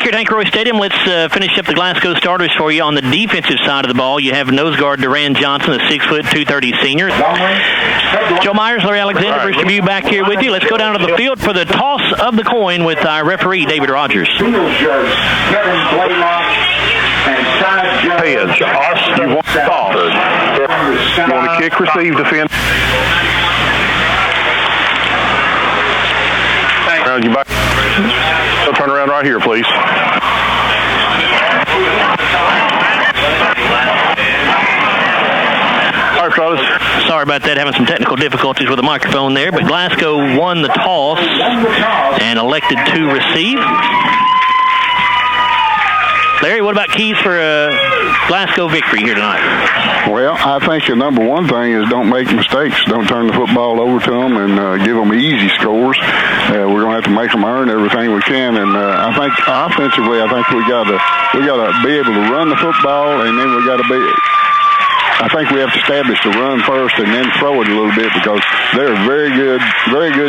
Back here at Hank Roy Stadium, let's finish up the Glasgow starters for you. On the defensive side of the ball, you have nose guard Duran Johnson, a 6', 230 senior. Joe Myers, Larry Alexander, Bruce Review back here with you. Let's go down to the field for the toss of the coin with our referee, David Rogers. Heads. You want to toss. You want to kick, receive, defend. Around you back. So turn around right here, please. All right, fellas. Sorry about that, having some technical difficulties with the microphone there, but Glasgow won the toss and elected to receive. Larry, what about keys for a Glasgow victory here tonight? Well, I think the number one thing is don't make mistakes. Don't turn the football over to them and give them easy scores. We're going to have to make them earn everything we can. And I think offensively, I think we got to be able to run the football, and then we got to be. I think we have to establish the run first and then throw it a little bit, because they're a very good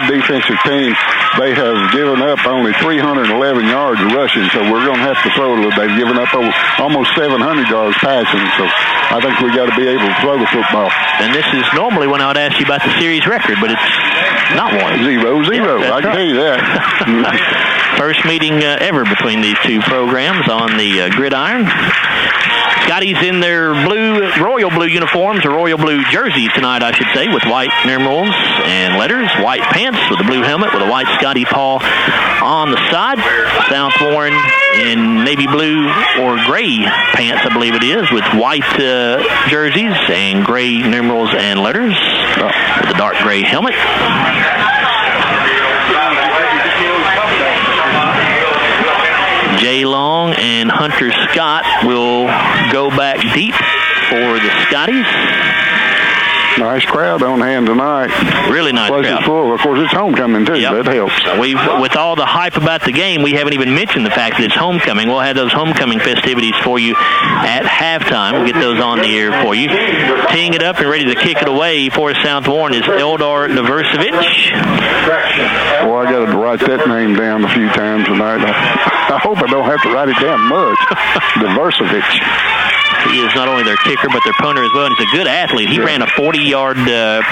defensive team. They have given up only 311 yards rushing, so we're going to have to throw it a little. They've given up almost 700 yards passing, so I think we got to be able to throw the football. And this is normally when I would ask you about the series record, but it's not one. 0-0. I can tell you that. First meeting ever between these two programs on the gridiron. Scotty's in their royal blue uniforms, or royal blue jerseys tonight, I should say, with white numerals and letters, white pants with a blue helmet with a white Scotty paw on the side. South Warren in navy blue or gray pants, I believe it is, with white jerseys and gray numerals and letters with a dark gray helmet. Jay Long and Hunter Scott will go back deep for the Scotties. Nice crowd on hand tonight. Really nice crowd. Full. Of course, it's homecoming, too. Yep. That helps. With all the hype about the game, we haven't even mentioned the fact that it's homecoming. We'll have those homecoming festivities for you at halftime. We'll get those on the air for you. Teeing it up and ready to kick it away for South Warren is Eldar Diversevich. Well, I got to write that name down a few times tonight. I hope I don't have to write it down much. Diversevich. He is not only their kicker, but their punter as well, and he's a good athlete. He ran a 40-yard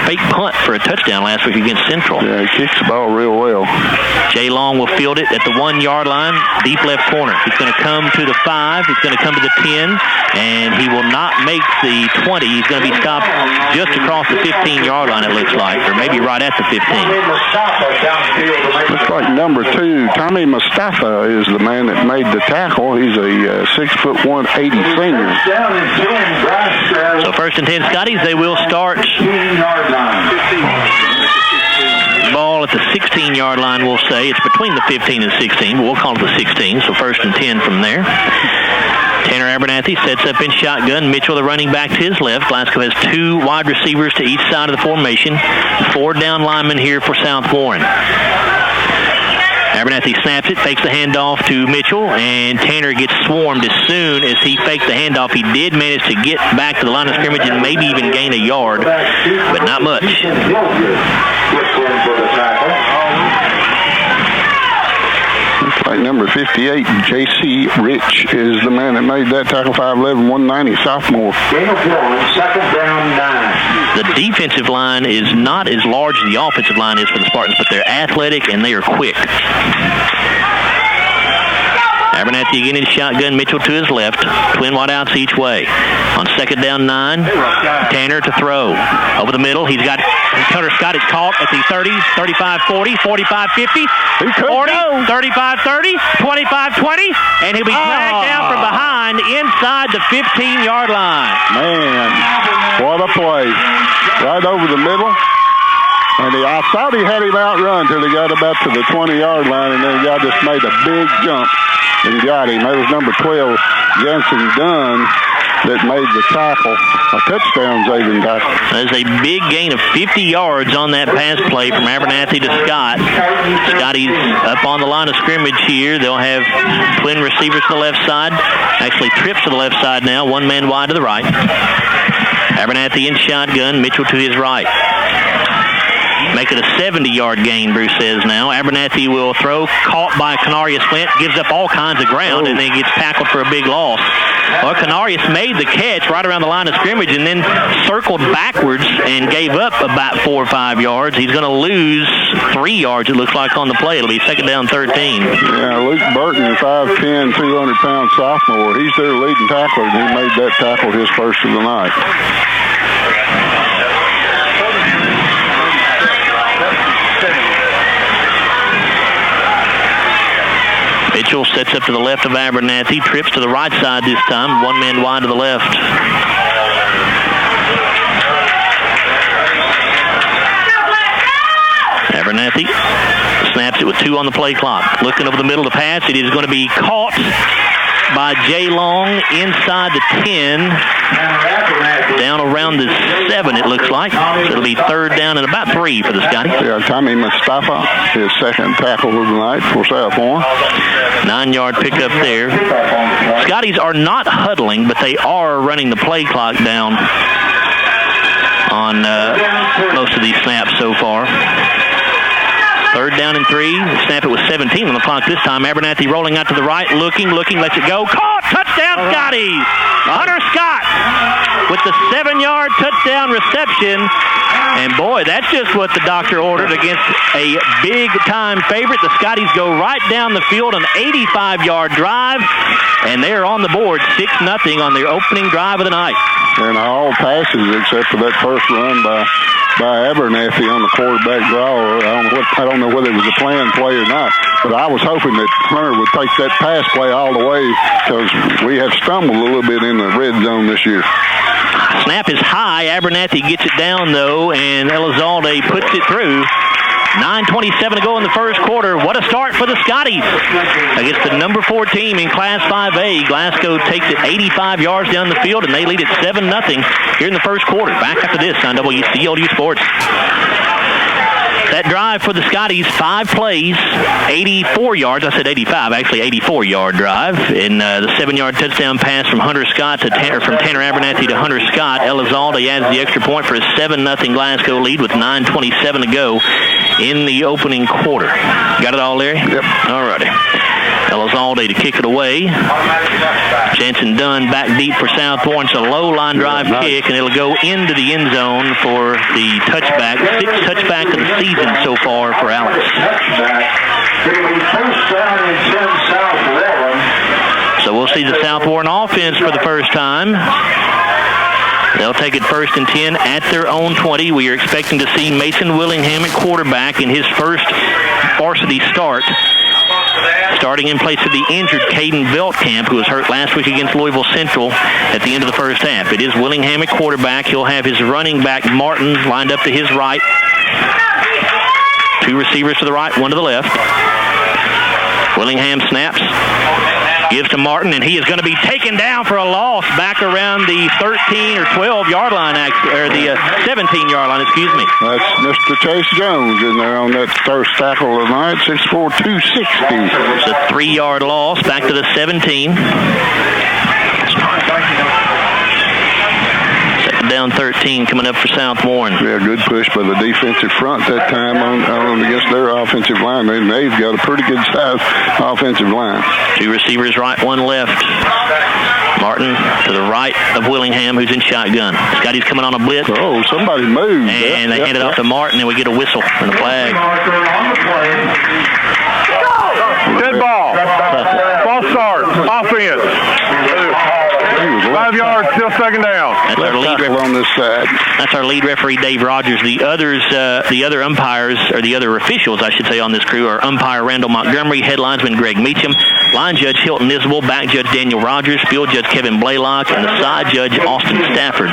fake punt for a touchdown last week against Central. Yeah, he kicks the ball real well. Jay Long will field it at the 1-yard line, deep left corner. He's going to come to the 5. He's going to come to the 10, and he will not make the 20. He's going to be stopped just across the 15-yard line, it looks like, or maybe right at the 15. Looks like number 2, Tommy Mustafa, is the man that made the tackle. He's a 6'1", 80 senior. So first and 10 Scotties, they will start ball at the 16-yard line, we'll say. It's between the 15 and 16, but we'll call it the 16, so first and 10 from there. Tanner Abernathy sets up in shotgun. Mitchell, the running back, to his left. Glasgow has 2 wide receivers to each side of the formation. 4 down linemen here for South Warren. Abernathy snaps it, fakes the handoff to Mitchell, and Tanner gets swarmed as soon as he faked the handoff. He did manage to get back to the line of scrimmage and maybe even gain a yard, but not much. Looks like number 58, J.C. Rich, is the man that made that tackle. 5'11", 190, sophomore. Second down, 9. The defensive line is not as large as the offensive line is for the Spartans, but they're athletic and they are quick. Abernathy again in shotgun, Mitchell to his left. Twin wide outs each way. On second down, 9, Tanner to throw. Over the middle, he's got Hunter Scott is caught at the 30, 35-40, 45-50, 40, 35-30, 25-20, and he'll be dragged down from behind inside the 15-yard line. Man, what a play. Right over the middle. And I thought he had him outrun until he got about to the 20-yard line, and then the guy just made a big jump and got him. That was number 12, Jensen Dunn, that made the tackle. A touchdown saving tackle. There's a big gain of 50 yards on that pass play from Abernathy to Scott. Scotty's up on the line of scrimmage here. They'll have twin receivers to the left side. Actually, trips to the left side now. 1 man wide to the right. Abernathy in shotgun. Mitchell to his right. Make it a 70-yard gain, Bruce says now. Abernathy will throw, caught by Canarius Flint, gives up all kinds of ground, and then gets tackled for a big loss. Well, Canarius made the catch right around the line of scrimmage and then circled backwards and gave up about 4 or 5 yards. He's going to lose 3 yards, it looks like, on the play. It'll be second down 13. Yeah, Luke Burton, 5'10", 200-pound sophomore. He's their leading tackler, and he made that tackle his first of the night. Mitchell sets up to the left of Abernathy, trips to the right side this time, one man wide to the left. Abernathy snaps it with 2 on the play clock. Looking over the middle to pass. It is going to be caught by Jay Long inside the 10, down around the 7, it looks like. So it'll be third down and about 3 for the Scotties. Yeah, Tommy Mustafa, his second tackle of the night for Southmore. 9-yard pickup there. Scotties are not huddling, but they are running the play clock down on most of these snaps so far. Third down and 3. Snap it with 17 on the clock this time. Abernathy rolling out to the right, looking, lets it go. Caught! Touchdown, Scotties! Hunter Scott with the 7-yard touchdown reception. And boy, that's just what the doctor ordered against a big-time favorite. The Scotties go right down the field, an 85-yard drive, and they're on the board 6-0 on their opening drive of the night. And all passes except for that first run by Abernathy on the quarterback draw. I don't know whether it was a planned play or not, but I was hoping that Hunter would take that pass play all the way because we have stumbled a little bit in the red zone this year. Snap is high. Abernathy gets it down, though, and Elizalde puts it through. 9:27 to go in the first quarter. What a start for the Scotties against the number 4 team in Class 5A. Glasgow takes it 85 yards down the field, and they lead it 7-0 here in the first quarter. Back after this on WCLU Sports. That drive for the Scotties, 5 plays, 84 yards. I said 85, actually 84-yard drive. And the 7-yard touchdown pass from Hunter Scott from Tanner Abernathy to Hunter Scott. Elizalde adds the extra point for a 7-0 Glasgow lead with 9:27 to go in the opening quarter. Got it all, Larry? Yep. All righty. Elizalde to kick it away. Jansen Dunn back deep for Southmore. It's a low line drive kick, and it'll go into the end zone for the touchback. 6th touchback of the season so far for Alex. So we'll see the Southmore offense for the first time. They'll take it 1st and 10 at their own 20. We are expecting to see Mason Willingham at quarterback in his first varsity start, starting in place of the injured Caden Veltkamp, who was hurt last week against Louisville Central at the end of the first half. It is Willingham at quarterback. He'll have his running back, Martin, lined up to his right. 2 receivers to the right, 1 to the left. Willingham snaps, gives to Martin, and he is going to be taken down for a loss back around the 13 or 12-yard line, or the 17-yard line, excuse me. That's Mr. Chase Jones in there on that first tackle of the night, 6'4", 260. It's a 3-yard loss back to the 17. Second down 13 coming up for Southmore. Yeah, good push by the defensive front that time on against their offensive line. They've got a pretty good size offensive line. 2 receivers right, 1 left. Martin to the right of Willingham, who's in shotgun. Scotty's coming on a blitz. Oh, somebody moved. And they hand it off to Martin, and we get a whistle and a flag. Dead ball. False start. Offense. 5 yards, still second down. That's our lead referee on this side. That's our lead referee, Dave Rogers. The other umpires, or the other officials, I should say, on this crew are umpire Randall Montgomery, head linesman Greg Meacham, line judge Hilton Isbell, back judge Daniel Rogers, field judge Kevin Blaylock, and the side judge Austin Stafford.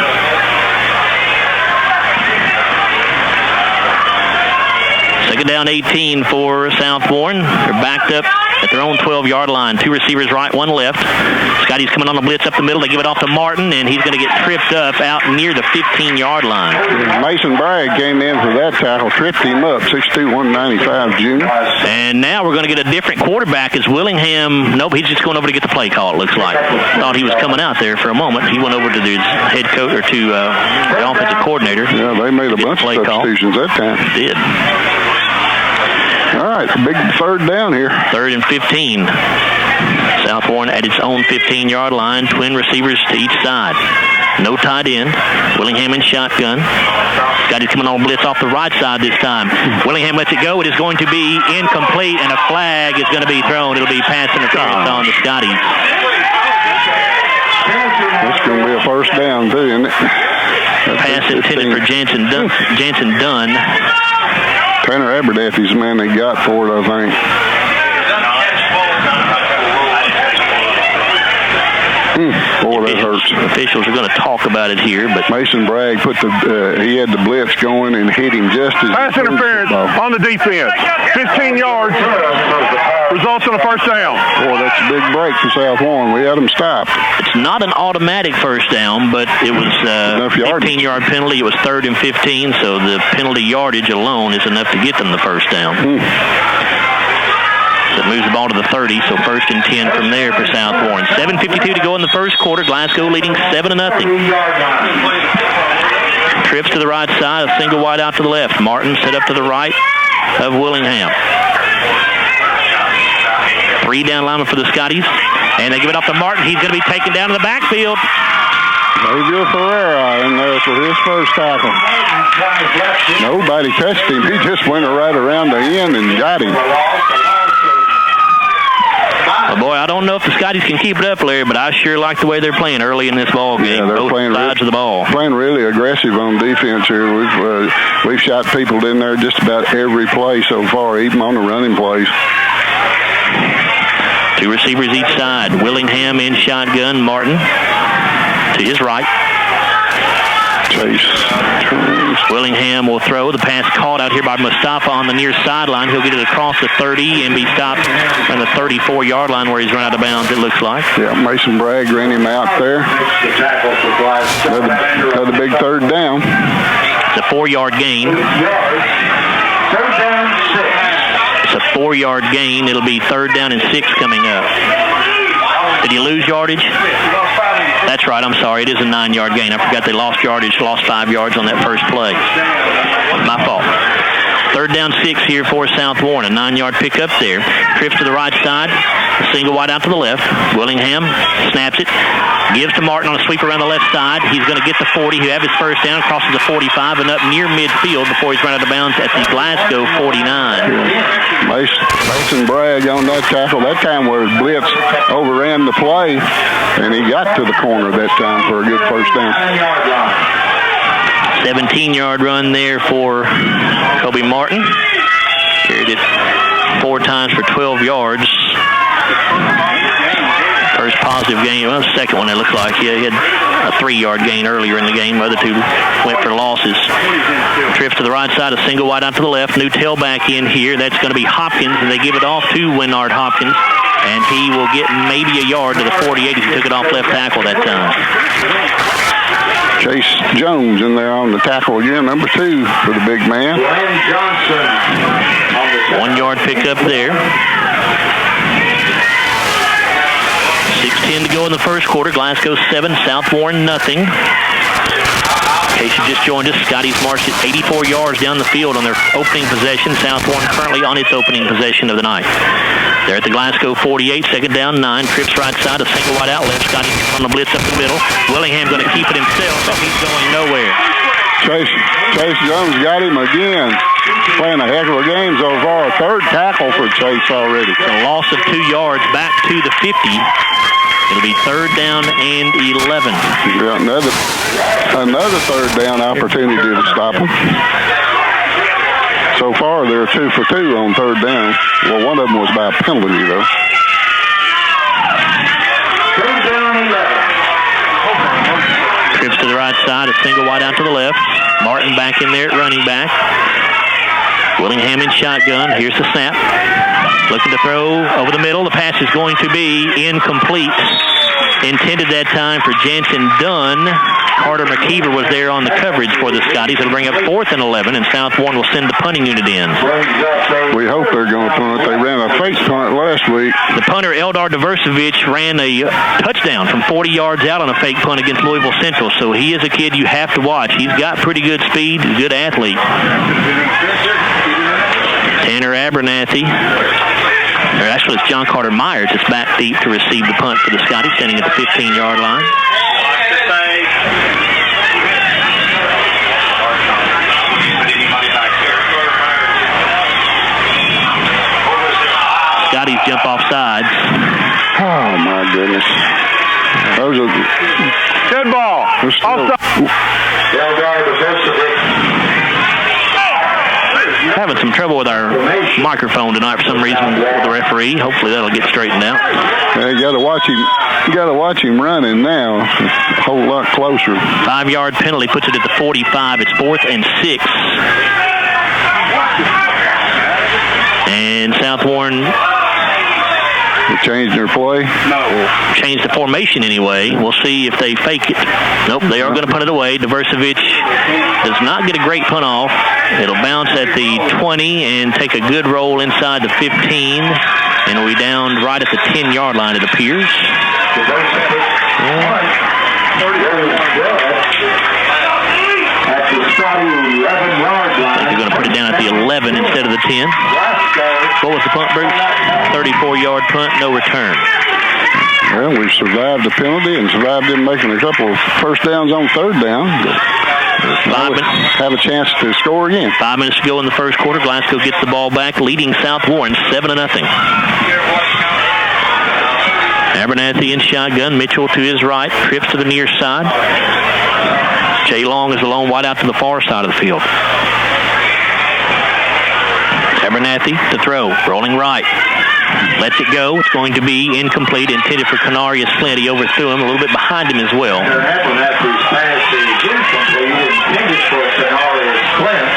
Second down 18 for South Warren. They're backed up at their own 12-yard line. 2 receivers right, 1 left. Scotty's coming on the blitz up the middle. They give it off to Martin, and he's going to get tripped up out near the 15-yard line. Mason Bragg came in for that tackle, tripped him up, 6'2", 195 junior. And now we're going to get a different quarterback as Willingham. Nope, he's just going over to get the play call, it looks like. Thought he was coming out there for a moment. He went over to the head coach or to the offensive coordinator. Yeah, they made a bunch of substitutions that time. Did. All right, big third down here. 3rd and 15. South Warren at its own 15-yard line. Twin receivers to each side. No tight end. Willingham in shotgun. Scotty's coming on blitz off the right side this time. Willingham lets it go. It is going to be incomplete, and a flag is going to be thrown. It'll be pass interference on the Scotties. That's going to be a first down, too, isn't it? Pass intended for Jansen Dunn. Tanner Abernathy's the man they got for it, I think. Boy, that hurts. Officials are going to talk about it here, but Mason Bragg he had the blitz going and hit him just as pass interference on the defense. 15 yards. Results in a first down. Boy, that's a big break for South Warren. We had them stopped. It's not an automatic first down, but it was a 15-yard penalty. It was 3rd and 15, so the penalty yardage alone is enough to get them the first down. It moves the ball to the 30, so 1st and 10 from there for South Warren. 7:52 to go in the first quarter. Glasgow leading 7-0. Trips to the right side, a single wide out to the left. Martin set up to the right of Willingham. 3 down linemen for the Scotties, and they give it off to Martin. He's going to be taken down to the backfield. Xavier Ferreira in there for his first tackle. Nobody touched him. He just went right around the end and got him. Well, boy, I don't know if the Scotties can keep it up, Larry, but I sure like the way they're playing early in this ball game. Yeah, they're both playing sides of the ball. Playing really aggressive on defense here. We've shot people in there just about every play so far, even on the running plays. 2 receivers each side. Willingham in shotgun. Martin to his right. Chase. Willingham will throw. The pass caught out here by Mustafa on the near sideline. He'll get it across the 30 and be stopped on the 34-yard line where he's run out of bounds, it looks like. Yeah, Mason Bragg ran him out there. Another big third down. It's a 4-yard gain. It's a 4-yard gain. It'll be 3rd down and 6 coming up. Did he lose yardage? That's right, I'm sorry. It is a 9-yard gain. I forgot they lost yardage, lost 5 yards on that first play. My fault. 3rd down 6 here for South Warren. A 9-yard pickup there. Trips to the right side. A single wide out to the left. Willingham snaps it. Gives to Martin on a sweep around the left side. He's going to get the 40. He'll have his first down. Crosses the 45 and up near midfield before he's run out of bounds at the Glasgow 49. Mason Bragg on that tackle. That time where his blitz overran the play, and he got to the corner that time for a good first down. 17-yard run there for Kobe Martin. Carried it 4 times for 12 yards. First positive gain. Well, the second one, it looks like. Yeah, he had a 3-yard gain earlier in the game. The other 2 went for losses. Trips to the right side, a single wide out to the left. New tailback in here. That's going to be Hopkins, and they give it off to Winnard Hopkins. And he will get maybe a yard to the 48 as he took it off left tackle that time. Chase Jones in there on the tackle again, number 2 for the big man. 1-yard pickup there. 6:10 to go in the first quarter. Glasgow 7, South Warren nothing. In case you just joined us, Scotty's marched at 84 yards down the field on their opening possession. South Warren currently on its opening possession of the night. They're at the Glasgow 48, 2nd down 9. Trips right side, a single wide out left. Scotty on the blitz up the middle. Willingham going to keep it himself, but he's going nowhere. Chase Jones got him again. Playing a heck of a game so far. A 3rd tackle for Chase already. It's a loss of 2 yards back to the 50. It'll be 3rd down and 11. Yeah, another 3rd down opportunity to stop him. So far, they're 2 for 2 on 3rd down. Well, one of them was by a penalty, though. 3rd down 11. Trips to the right side, a single wide out to the left. Martin back in there at running back. Willingham in shotgun. Here's the snap. Looking to throw over the middle. The pass is going to be incomplete. Intended that time for Jansen Dunn. Carter McKeever was there on the coverage for the Scotties. It'll bring up 4th and 11, and South Warren will send the punting unit in. We hope they're going to punt. They ran a fake punt last week. The punter, Eldar Diversevich, ran a touchdown from 40 yards out on a fake punt against Louisville Central, so he is a kid you have to watch. He's got pretty good speed. He's a good athlete. Tanner Abernathy. Actually, it's John Carter Myers that's back deep to receive the punt for the Scotties, standing at the 15-yard line. Scotties jump off sides. Oh, my goodness. Those are Dead ball. Having some trouble with our microphone tonight for some reason with the referee. Hopefully that'll get straightened out. You got to watch him. You got to watch him running now. A whole lot closer. 5-yard penalty puts it at the 45. It's 4th and 6. And South Warren changed their play? No. Changed the formation anyway. We'll see if they fake it. Nope, they are going to punt it away. Diversevich does not get a great punt off. It'll bounce at the 20 and take a good roll inside the 15. And we'll be down right at the 10-yard line, it appears. They're going to put it down at the 11 instead of the 10. What was the punt, Bruce? 34-yard punt, no return. Well, we survived the penalty and survived them making a couple of first downs on 3rd down. Have a chance to score again. 5 minutes to go in the first quarter. Glasgow gets the ball back, leading South Warren 7-0. Abernathy in shotgun. Mitchell to his right, trips to the near side. Jay Long is the lone wide out to the far side of the field. Abernathy to throw, rolling right. Lets it go. It's going to be incomplete, intended for Canarius Flint. He overthrew him, a little bit behind him as well. Abernathy's pass is incomplete, intended for Canarius Flint.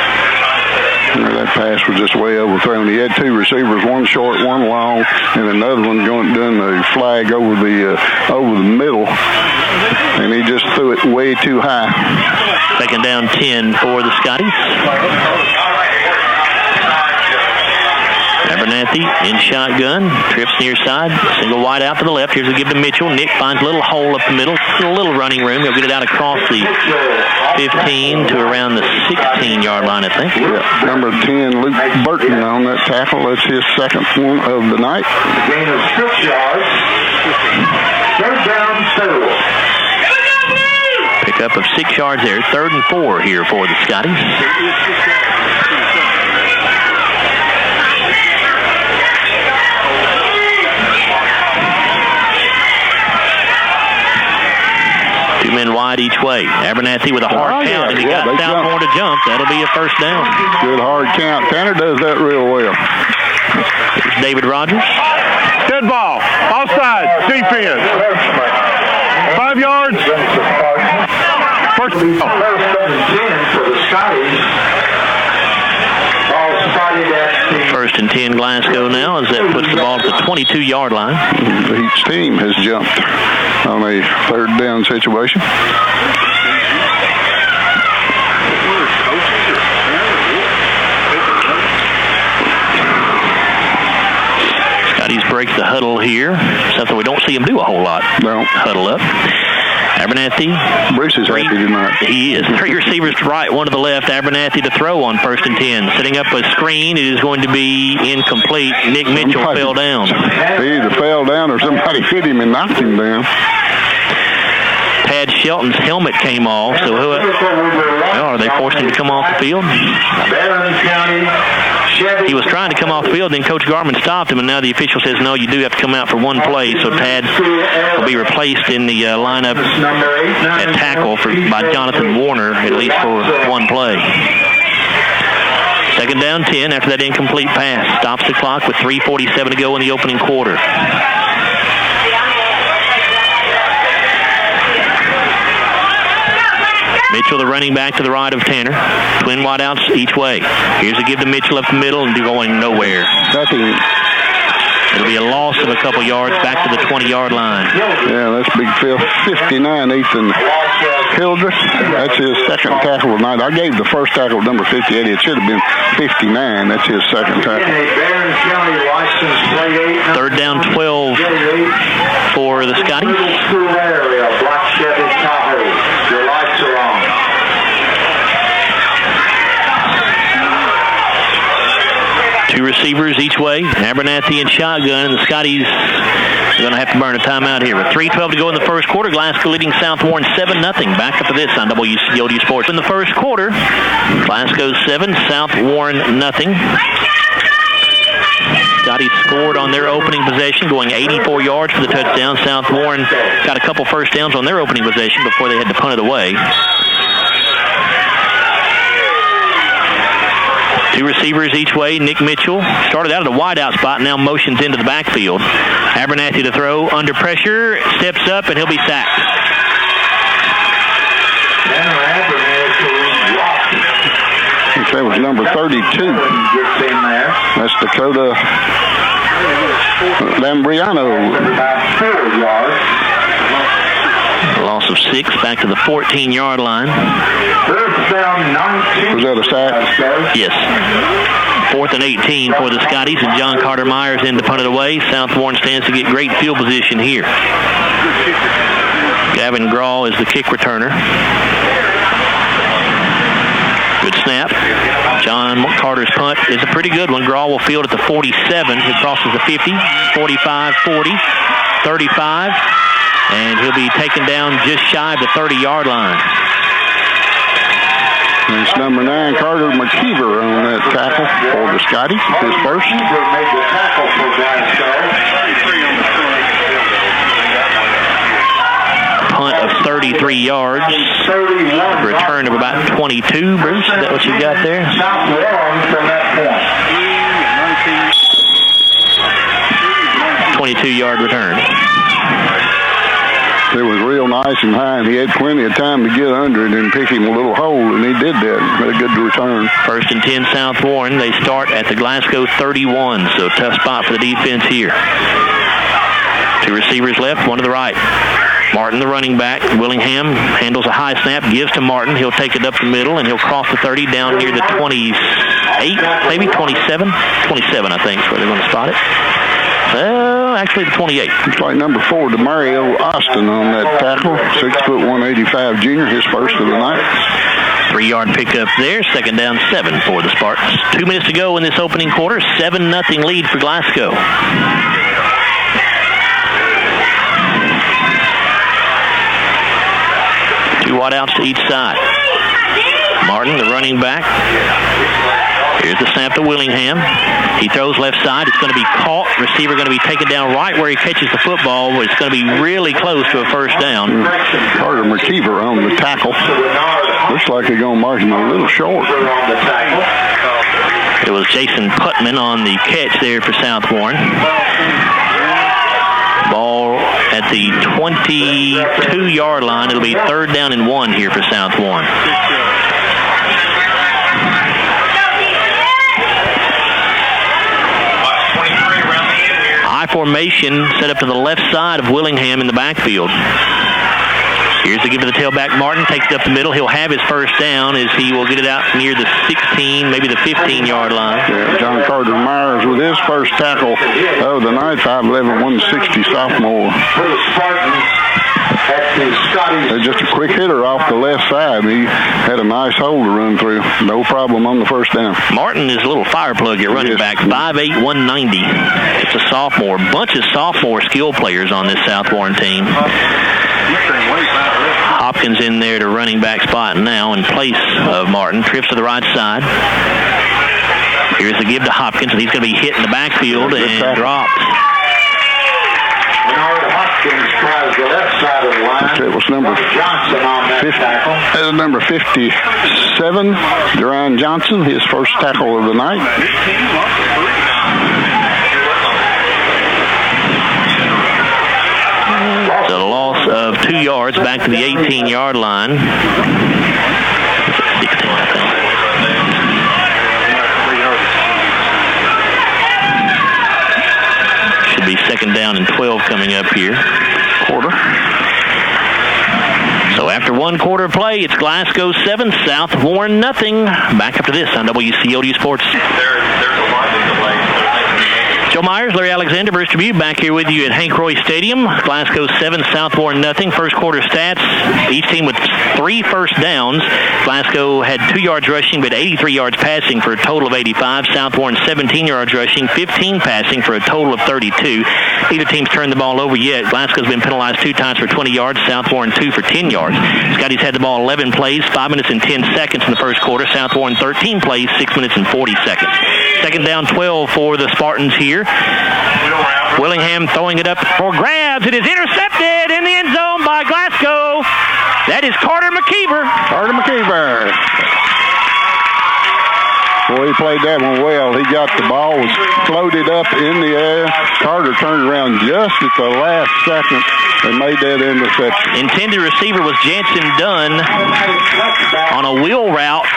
That pass was just way overthrown. He had 2 receivers, one short, one long, and another one doing the flag over the middle, and he just threw it way too high. 2nd down 10 for the Scotties. Abernathy in shotgun, trips near side, single wide out to the left. Here's a give to Mitchell. Nick finds a little hole up the middle, a little running room. He'll get it out across the 15 to around the 16-yard line, I think. Yeah. Number 10, Luke Burton on that tackle. That's his 2nd one of the night. Gain of 6 yards. 3rd down 2. Pickup of 6 yards there. 3rd and 4 here for the Scotties. Men wide each way. Abernathy with a hard count, and he got South Warren to jump. That'll be a 1st down. Good hard count. Tanner does that real well. Here's David Rogers. Dead ball. Offside. Defense. 5 yards. First and 10 for the Scotties. Ball spotted at the 1st and 10 Glasgow now as that puts the ball at the 22-yard line. Each team has jumped on a 3rd down situation. Scotties breaks the huddle here. Something we don't see him do a whole lot. No. Huddle up. Abernathy. Bruce is happy tonight. He is. 3 receivers to right, 1 to the left. Abernathy to throw on 1st and 10. Setting up a screen. It is going to be incomplete. Nick Mitchell fell down. He either fell down or somebody hit him and knocked him down. Tad Shelton's helmet came off. So are they forced him to come off the field? He was trying to come off the field, then Coach Garman stopped him, and now the official says, no, you do have to come out for 1 play. So Tad will be replaced in the lineup at tackle by Jonathan Warner, at least for 1 play. 2nd down 10 after that incomplete pass. Stops the clock with 3:47 to go in the opening quarter. Mitchell, the running back, to the right of Tanner. Twin wideouts each way. Here's a give to Mitchell up the middle and going nowhere. Nothing. It'll be a loss of a couple yards back to the 20-yard line. Yeah, that's big Phil. 59, Ethan Hildreth. That's his second tackle tonight. I gave the first tackle number 58. It should have been 59. That's his second tackle. Third down 12 for the Scotties. Your lights are on. Two receivers each way. Abernathy and shotgun, and the Scotties are going to have to burn a timeout here. With 3:12 to go in the first quarter, Glasgow leading South Warren 7-0. Back up to this on WCLU Sports. In the first quarter, Glasgow 7, South Warren nothing. Scotties scored on their opening possession, going 84 yards for the touchdown. South Warren got a couple first downs on their opening possession before they had to punt it away. Two receivers each way. Nick Mitchell started out at a wideout spot, now motions into the backfield. Abernathy to throw, under pressure, steps up, and he'll be sacked. That was number 32. That's Dakota Lambriano. A loss of 6, back to the 14-yard line. Was that a sack? Yes. 4th and 18 for the Scotties, and John Carter Myers in to punt it away. South Warren stands to get great field position here. Gavin Graw is the kick returner. Good snap. John Carter's punt is a pretty good one. Graw will field at the 47. He crosses the 50, 45, 40, 35, and he'll be taken down just shy of the 30-yard line. It's number 9, Carter McKeever on that tackle for the Scotties. His first. Punt of 33 yards. Return of about 22, Bruce. Is that what you got there? 22-yard return. It was real nice and high, and he had plenty of time to get under it and pick him a little hole, and he did that. Had a good return. 1st and 10 South Warren. They start at the Glasgow 31, so tough spot for the defense here. Two receivers left, one to the right. Martin, the running back. Willingham handles a high snap, gives to Martin. He'll take it up the middle, and he'll cross the 30 down near the 28, maybe 27. 27, I think, is where they're going to spot it. Well, actually the 28. Looks like number 4, Demario Austin on that tackle. 6'1", 185 junior, his first of the night. 3-yard pickup there. 2nd down 7 for the Spartans. 2 minutes to go in this opening quarter. 7-0 lead for Glasgow. Two wideouts to each side. Martin, the running back. Here's the snap to Willingham. He throws left side. It's going to be caught. Receiver going to be taken down right where he catches the football. It's going to be really close to a first down. Carter McKeever on the tackle. Looks like they're going to mark him a little short. It was Jason Putman on the catch there for South Warren. Ball at the 22-yard line. It'll be 3rd down and 1 here for South Warren. Formation set up to the left side of Willingham in the backfield. Here's the give to the tailback. Martin takes it up the middle. He'll have his first down as he will get it out near the 16, maybe the 15-yard line. Yeah, John Carter Myers with his first tackle of the night, 5'11", 160 sophomore. Just a quick hitter off the left side. He had a nice hole to run through. No problem on the first down. Martin is a little fire plug at running back, 5'8", 190. It's a sophomore. Bunch of sophomore skill players on this South Warren team. Hopkins in there to running back spot now in place of Martin. Trips to the right side. Here's the give to Hopkins, and he's going to be hit in the backfield and dropped. The left side of the line. It was number 57, Duran Johnson, his first tackle of the night. It's a loss of 2 yards back to the 18-yard line. 16, I think. Should be second down and 12 coming up here. Quarter. So after one quarter of play, it's Glasgow 7, South Warren nothing. Back up to this on WCLU Sports. There's a lot of delay. Joe Myers, Larry Alexander, Bruce Tribute back here with you at Hank Roy Stadium. Glasgow 7, South Warren nothing. First quarter stats, each team with 3 first downs. Glasgow had 2 yards rushing, but 83 yards passing for a total of 85. South Warren 17 yards rushing, 15 passing for a total of 32. Neither team's turned the ball over yet. Glasgow's been penalized 2 times for 20 yards. South Warren 2 for 10 yards. Scotty's had the ball 11 plays, 5 minutes and 10 seconds in the first quarter. South Warren 13 plays, 6 minutes and 40 seconds. Second down 12 for the Spartans here. Willingham throwing it up for grabs. It is intercepted in the end zone by Glasgow. That is Carter McKeever. Carter McKeever. Boy, he played that one well. He got the ball, was floated up in the air. Carter turned around just at the last second and made that interception. Intended receiver was Jansen Dunn on a wheel route.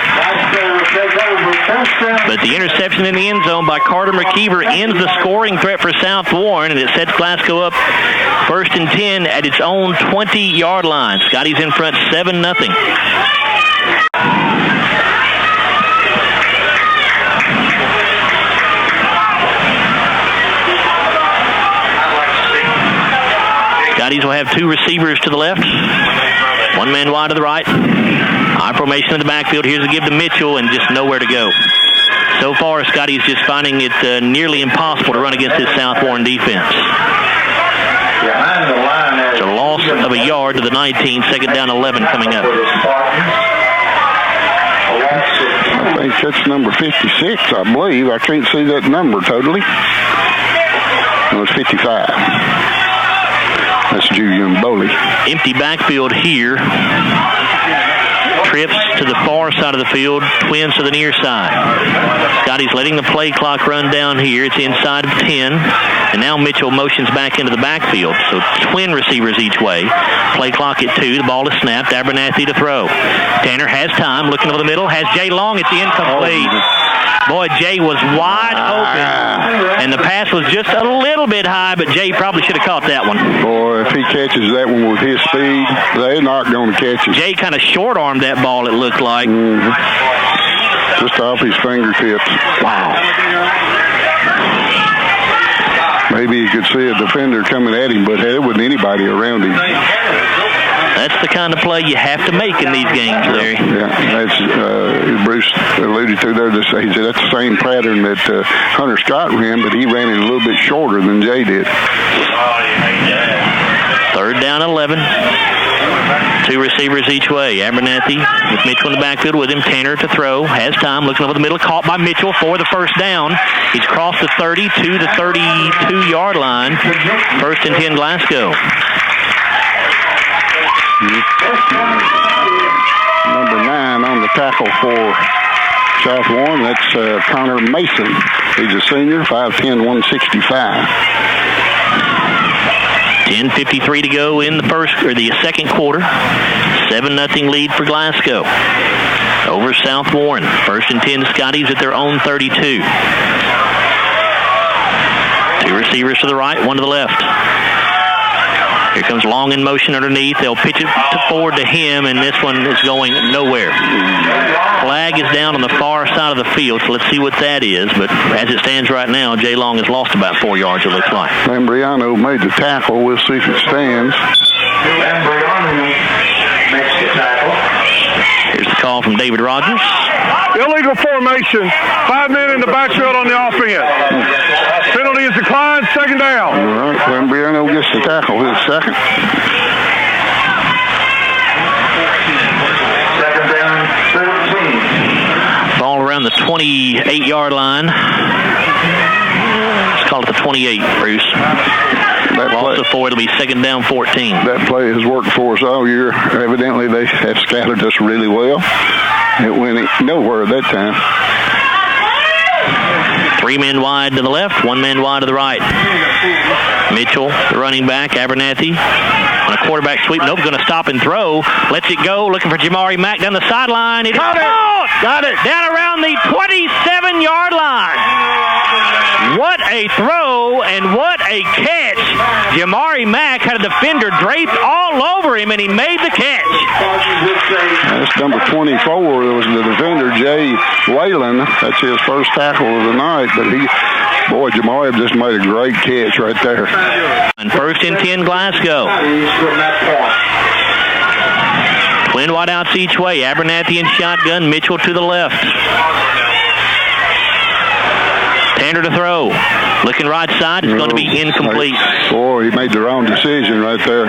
But the interception in the end zone by Carter McKeever ends the scoring threat for South Warren, and it sets Glasgow up first and 10 at its own 20-yard line. Scotty's in front 7-0. Scotties will have 2 receivers to the left, 1 man wide to the right. High formation in the backfield. Here's a give to Mitchell and just nowhere to go. So far, Scotty's just finding it nearly impossible to run against this South Warren defense. It's a loss of a yard to the 19, second down 11 coming up. I think that's number 56, I believe. I can't see that number totally. It was 55. That's Julian Bowley. Empty backfield here. Trips to the far side of the field, twins to the near side. Scotty's letting the play clock run down here. It's inside of 10. And now Mitchell motions back into the backfield. So twin receivers each way. Play clock at 2. The ball is snapped. Abernathy to throw. Tanner has time. Looking over the middle. Has Jay Long. It's incomplete. Boy, Jay was wide open, and the pass was just a little bit high, but Jay probably should have caught that one. Boy, if he catches that one with his speed, they're not going to catch it. Jay kind of short-armed that ball, it looked like. Just off his fingertips. Wow. Maybe you could see a defender coming at him, but there wasn't anybody around him. That's the kind of play you have to make in these games, Larry. Yeah, that's Bruce alluded to there. He said that's the same pattern that Hunter Scott ran, but he ran it a little bit shorter than Jay did. Third down 11. 2 receivers each way. Abernathy with Mitchell in the backfield with him. Tanner to throw. Has time. Looking over the middle. Caught by Mitchell for the first down. He's crossed the 30 to the 32-yard line. First and 10 Glasgow. Number 9 on the tackle for South Warren. That's Connor Mason. He's a senior, 5'10", 165. 10:53 to go in the second quarter. 7-0 lead for Glasgow over South Warren. First and 10 Scotties at their own 32. 2 receivers to the right, 1 to the left. Here comes Long in motion underneath. They'll pitch it forward to him, and this one is going nowhere. Flag is down on the far side of the field, so let's see what that is. But as it stands right now, Jay Long has lost about 4 yards, it looks like. Lambriano made the tackle. We'll see if it stands. Lambriano makes the tackle. Here's the call from David Rogers. Illegal formation. 5 men in the backfield on the offense. Penalty is declined. Second down. All right, Lambriano gets the tackle. His second. Second down, 13. Ball around the 28-yard line. Let's call it the 28, Bruce. Loss of 4. It'll be second down 14. That play has worked for us all year. Evidently, they have scattered us really well. It went nowhere that time. 3 men wide to the left, 1 man wide to the right. Mitchell, the running back. Abernathy on a quarterback sweep. Nope, going to stop and throw. Lets it go. Looking for Jamari Mack down the sideline. It is caught! Got it. Down around the 27-yard line. What a throw and what a catch. Jamari Mack had a defender draped all over him, and he made the catch. That's number 24. It was the defender, Jay Whalen. That's his first tackle of the night. But Jamari just made a great catch right there. And 1st and 10, Glasgow. Twin wideouts each way. Abernathy in shotgun. Mitchell to the left. Tanner to throw. Looking right side. It's going to be incomplete. Boy, he made the wrong decision right there.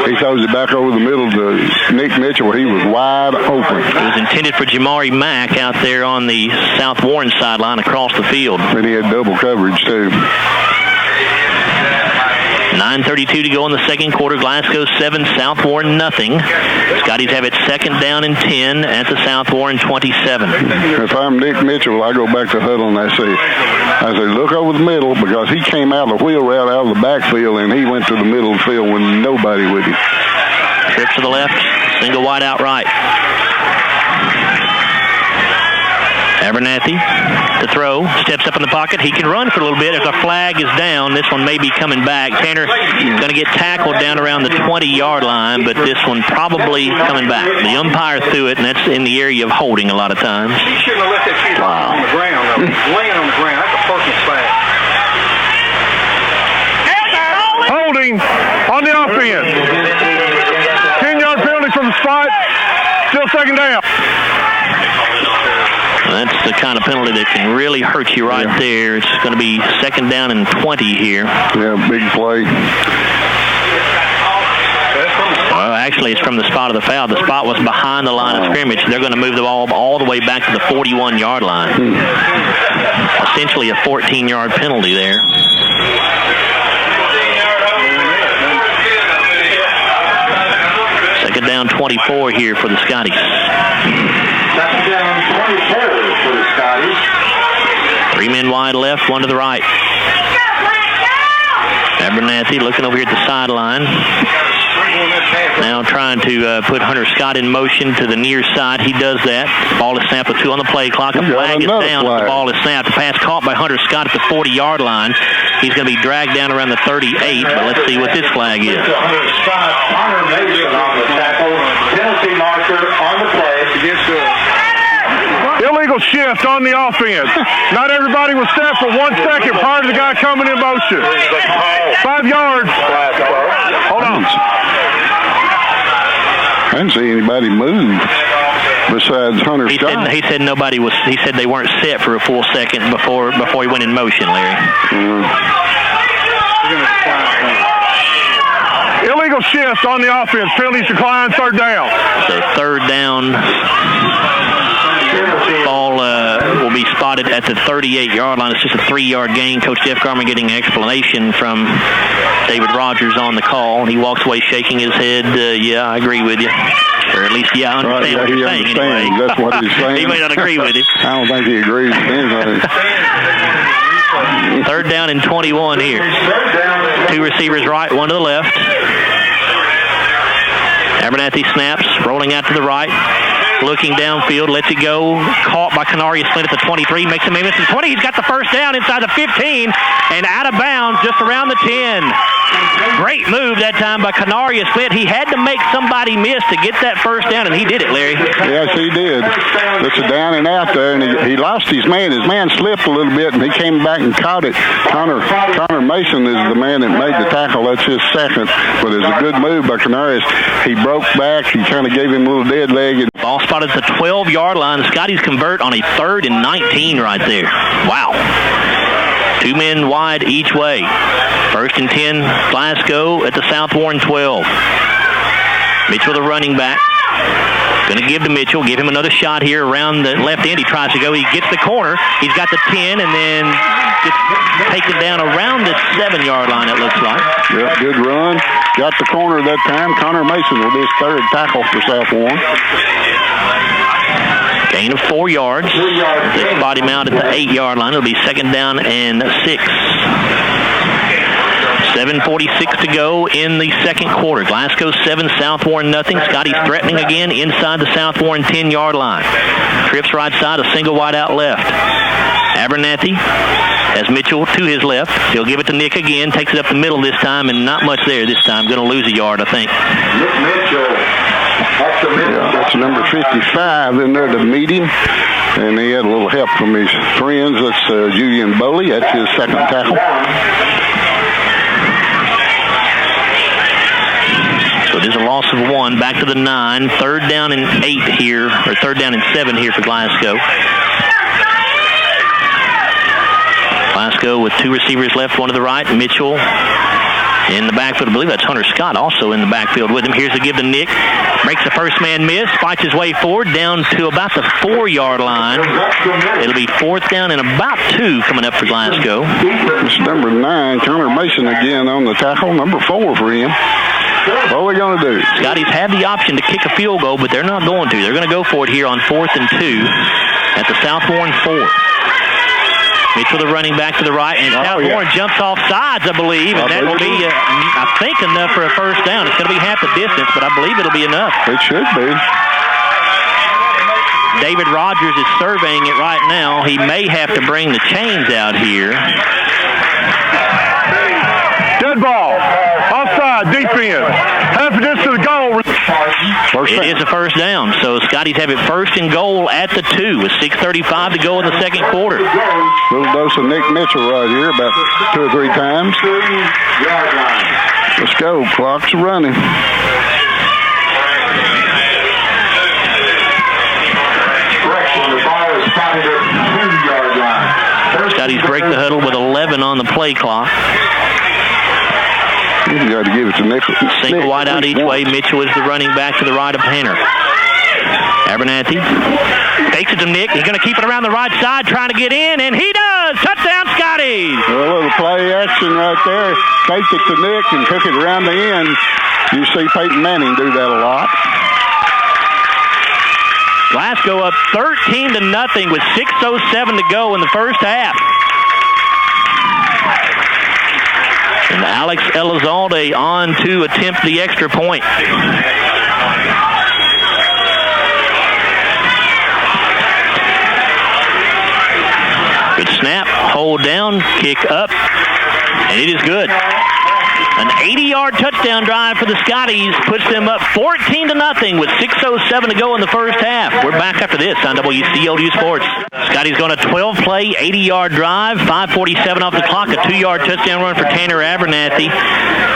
He throws it back over the middle to Nick Mitchell. He was wide open. It was intended for Jamari Mack out there on the South Warren sideline across the field. And he had double coverage, too. 9:32 to go in the second quarter. Glasgow 7, South Warren nothing. Scotties have it 2nd down and 10 at the South Warren 27. If I'm Nick Mitchell, I go back to huddle and I say, look over the middle, because he came out of the wheel route out of the backfield and he went to the middle of the field with nobody with him. Trip to the left, single wide out right. Abernathy to throw, steps up in the pocket. He can run for a little bit. If the flag is down, this one may be coming back. Tanner going to get tackled down around the 20-yard line, but this one probably coming back. The umpire threw it, and that's in the area of holding a lot of times. He shouldn't have left that kid on the ground, though. He's laying on the ground. That's a personal flag. Holding on the offense. 10-yard penalty from the spot. Still 2nd down. That's the kind of penalty that can really hurt you right there. It's going to be 2nd down and 20 here. Yeah, big play. Well, actually, it's from the spot of the foul. The spot was behind the line of scrimmage. They're going to move the ball all the way back to the 41-yard line. Essentially a 14-yard penalty there. Second down 24 here for the Scotties. 2nd down 24 for the Scotties. 3 men wide left, 1 to the right. Abernathy looking over here at the sideline. Now trying to put Hunter Scott in motion to the near side. He does that. Ball is snapped with 2 on the play clock. The flag is down. The ball is snapped. The pass caught by Hunter Scott at the 40-yard line. He's going to be dragged down around the 38, but let's see what this flag is. Hunter Scott, Hunter Mason on the tackle. Penalty marker on the play. Illegal shift on the offense. Not everybody was set for 1 second prior to the guy coming in motion. 5 yards. Hold on. I didn't see anybody move besides Hunter Scott. He said nobody was. He said they weren't set for a full second before he went in motion, Larry. Illegal shift on the offense. Penalties decline. 3rd down. So 3rd down. Ball will be spotted at the 38-yard line. It's just a 3-yard gain. Coach Jeff Garman getting an explanation from David Rogers on the call. He walks away shaking his head. Yeah, I agree with you. Or at least, I understand what you're saying. Anyway. That's what he's saying. He may not agree with you. I don't think he agrees with anything. 3rd down and 21 here. 2 receivers right, 1 to the left. Abernathy snaps, rolling out to the right. Looking downfield, lets it go. Caught by Canarius Flint at the 23. Makes a move to the 20. He's got the 1st down inside the 15 and out of bounds just around the 10. Great move that time by Canarius Flint. He had to make somebody miss to get that 1st down, and he did it, Larry. Yes, he did. It's a down and out there, and he lost his man. His man slipped a little bit, and he came back and caught it. Connor Mason is the man that made the tackle. That's his 2nd, but it's a good move by Canarius. He broke back. He kind of gave him a little dead leg. And ball spotted at the 12-yard line. The Scotties convert on a 3rd and 19 right there. Wow. 2 men wide each way. 1st and 10, Glasgow at the South Warren 12. Mitchell, the running back. Going to give to Mitchell. Give him another shot here around the left end. He tries to go. He gets the corner. He's got the 10 and then gets taken down around the 7-yard line, it looks like. Yep, good run. Got the corner that time. Connor Mason with his 3rd tackle for South Warren. Gain of 4 yards. They spot him out at the 8-yard line. It'll be 2nd down and 6. 7:46 to go in the second quarter. Glasgow 7, South Warren nothing. Scotty's threatening again inside the South Warren 10-yard line. Trips right side, a single wide out left. Abernathy has Mitchell to his left. He'll give it to Nick again. Takes it up the middle this time, and not much there this time. Going to lose a yard, I think. Nick Mitchell. That's number 55 in there to meet him. And he had a little help from his friends. That's Julian Boley. That's his second tackle. So it is a loss of 1. Back to the 9. 3rd down and 8 here, or 3rd down and 7 here for Glasgow. Glasgow with 2 receivers left, one to the right. Mitchell in the backfield. I believe that's Hunter Scott also in the backfield with him. Here's a give to Nick. Makes the first man miss. Fights his way forward down to about the 4-yard line. It'll be 4th down and about 2 coming up for Glasgow. It's number 9, Connor Mason again on the tackle. Number 4 for him. What are we going to do? Scotty's had the option to kick a field goal, but they're not going to. They're going to go for it here on 4th and 2 at the South Warren 4. Mitchell, the running back to the right, and South Warren jumps off sides, I believe, and that will be, I think, enough for a first down. It's going to be half the distance, but I believe it'll be enough. It should be. David Rogers is surveying it right now. He may have to bring the chains out here. Dead ball. Offside, defense. Half a distance to the goal. It is a first down, so Scotty's have it 1st and goal at the 2 with 6:35 to go in the second quarter. Little dose of Nick Mitchell right here, about 2 or 3 times. Let's go. Clock's running. Scotty's break the huddle with 11 on the play clock. You got to give it to Nick. Single wide out each way. Mitchell is the running back to the right of Henner. Abernathy takes it to Nick. He's going to keep it around the right side, trying to get in, and he does. Touchdown, Scotty. A little play action right there. Faked it to Nick and took it around the end. You see Peyton Manning do that a lot. Glasgow up 13-0 with 6:07 to go in the first half. And Alex Elizalde on to attempt the extra point. Good snap, hold down, kick up, and it is good. An 80-yard touchdown drive for the Scotties puts them up 14-0 with 6:07 to go in the first half. We're back after this on WCLU Sports. Scotties going a 12-play, 80-yard drive, 5:47 off the clock, a 2-yard touchdown run for Tanner Abernathy.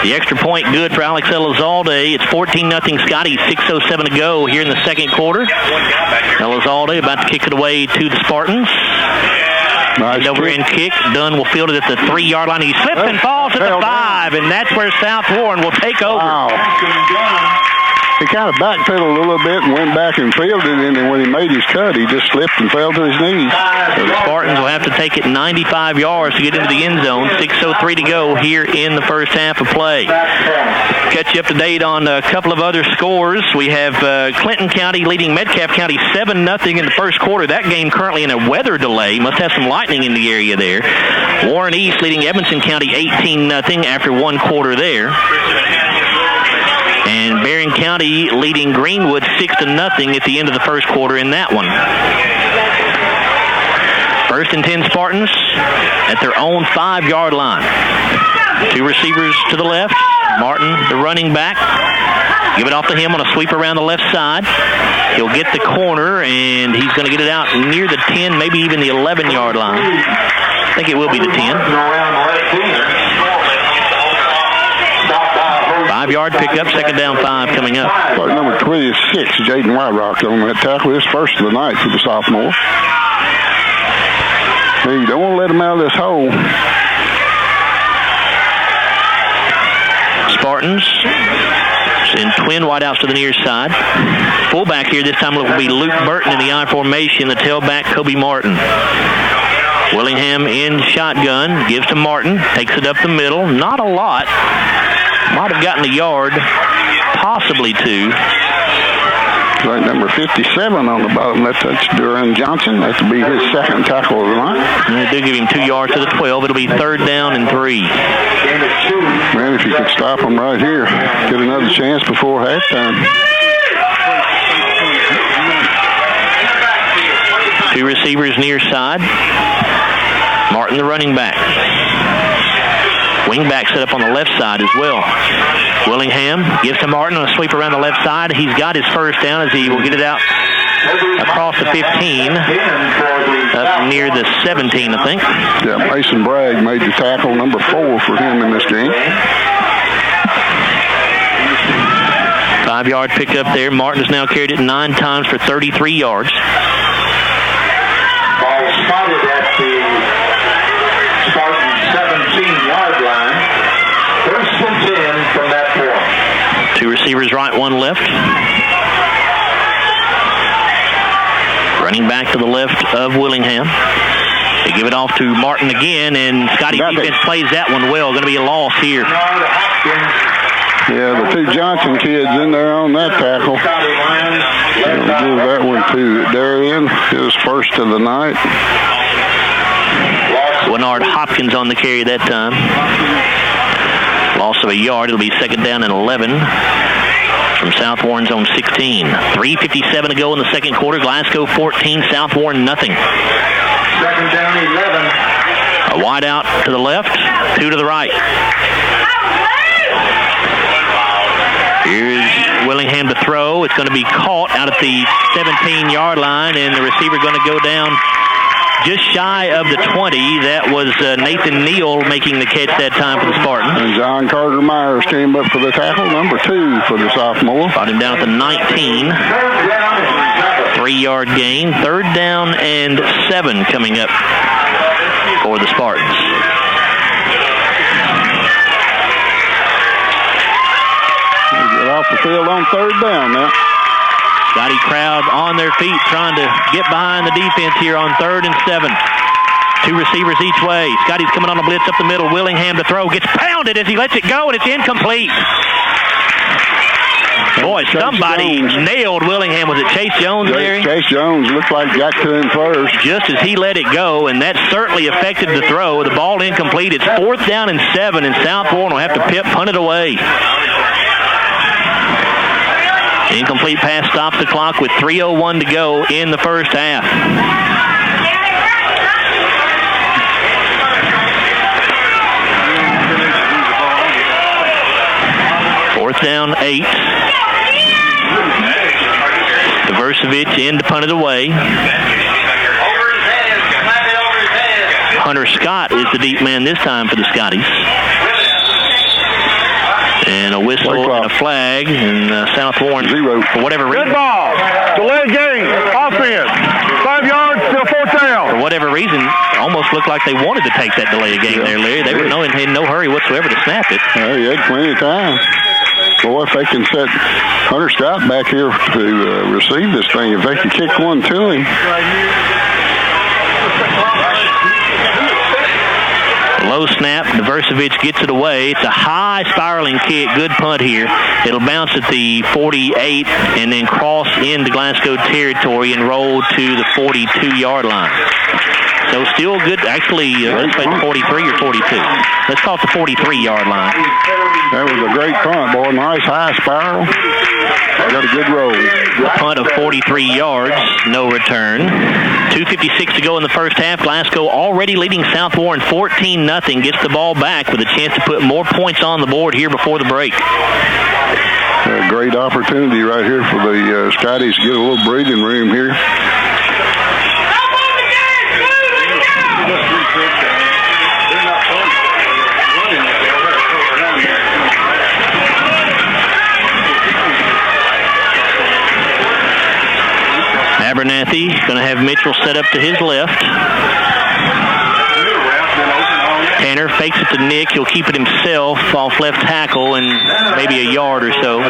The extra point good for Alex Elizalde. It's 14-0 Scotties, 6:07 to go here in the second quarter. Elizalde about to kick it away to the Spartans. Nice over in kick. Dunn will field it at the 3-yard line. He slips and falls at the 5, and that's where South Warren will take over. Wow. He kind of backpedaled a little bit and went back and fielded it, and when he made his cut, he just slipped and fell to his knees. So the Spartans will have to take it 95 yards to get into the end zone. 6:03 to go here in the first half of play. Catch you up to date on a couple of other scores. We have Clinton County leading Metcalfe County 7-0 in the first quarter. That game currently in a weather delay. Must have some lightning in the area there. Warren East leading Evanston County 18-0 after one quarter there. And Berrien County leading Greenwood 6-0 at the end of the first quarter in that one. 1st and 10 Spartans at their own 5-yard line. 2 receivers to the left. Martin, the running back. Give it off to him on a sweep around the left side. He'll get the corner, and he's going to get it out near the 10, maybe even the 11-yard line. I think it will be the 10. 5-yard pickup, 2nd down 5 coming up. Number 26, Jaden Wyrock on that tackle. His first of the night for the sophomore. Hey, you don't want to let him out of this hole. Spartans in twin wideouts to the near side. Fullback here this time will be Luke Burton in the I formation. The tailback, Kobe Martin. Willingham in shotgun, gives to Martin, takes it up the middle. Not a lot. Might have gotten a yard, possibly 2. Right, number 57 on the bottom. That's Duran Johnson. That'll be his second tackle of the night. And they do give him 2 yards to the 12. It'll be 3rd down and 3. Man, if you could stop them right here, get another chance before halftime. 2 receivers near side. Martin, the running back. Wingback set up on the left side as well. Willingham gives to Martin on a sweep around the left side. He's got his first down as he will get it out across the 15, up near the 17, I think. Yeah, Mason Bragg made the tackle, number 4 for him in this game. 5-yard pickup there. Martin has now carried it 9 times for 33 yards. Ball spotted at the Spartan 17-yard line. 1st and 10 from that point. 2 receivers right, 1 left. Running back to the left of Willingham. They give it off to Martin again, and Scotty's defense plays that one well. Going to be a loss here. Yeah, the 2 Johnson kids in there on that tackle. We'll give that one to Darian, his first of the night. Winard Hopkins on the carry that time. Loss of a yard. It'll be 2nd down and 11 from South Warren's own 16. 3:57 to go in the second quarter. Glasgow 14, South Warren nothing. 2nd down 11. A wide out to the left, 2 to the right. Here's Willingham to throw. It's going to be caught out at the 17-yard line, and the receiver going to go down just shy of the 20. That was Nathan Neal making the catch that time for the Spartans. And John Carter Myers came up for the tackle, number 2 for the sophomore. Got him down at the 19. 3-yard gain. 3rd down and 7 coming up for the Spartans. Get off the field on 3rd down now. Scotty crowd on their feet trying to get behind the defense here on 3rd and 7. 2 receivers each way. Scotty's coming on a blitz up the middle. Willingham to throw. Gets pounded as he lets it go, and it's incomplete. Boy, somebody nailed Willingham. Was it Chase Jones, Larry? Chase Jones looked like got to him first. Just as he let it go, and that certainly affected the throw. The ball incomplete. It's 4th down and 7, and South Warren will have to punt it away. Incomplete pass stops the clock with 3:01 to go in the first half. 4th down, 8. Diversevich in to punt it away. Hunter Scott is the deep man this time for the Scotties. And a whistle and a flag, and South Warren, for whatever reason. Good ball. Delay game. Offense. 5 yards, still 4th down. For whatever reason, almost looked like they wanted to take that delay game there, Larry. They were in no hurry whatsoever to snap it. He had plenty of time. Boy, if they can set Hunter Scott back here to receive this thing, if they can kick one to him. Low snap, Diversevich gets it away. It's a high spiraling kick, good punt here. It'll bounce at the 48 and then cross into Glasgow territory and roll to the 42-yard line. So still good, actually, let's play the 43 or 42. Let's call it the 43-yard line. That was a great punt, boy. Nice high spiral. Got a good roll. A punt of 43 yards, no return. 2:56 to go in the first half. Glasgow already leading South Warren 14-0. Gets the ball back with a chance to put more points on the board here before the break. A great opportunity right here for the Scotties to get a little breathing room here. Abernathy going to have Mitchell set up to his left. Tanner fakes it to Nick. He'll keep it himself off left tackle and maybe a yard or so.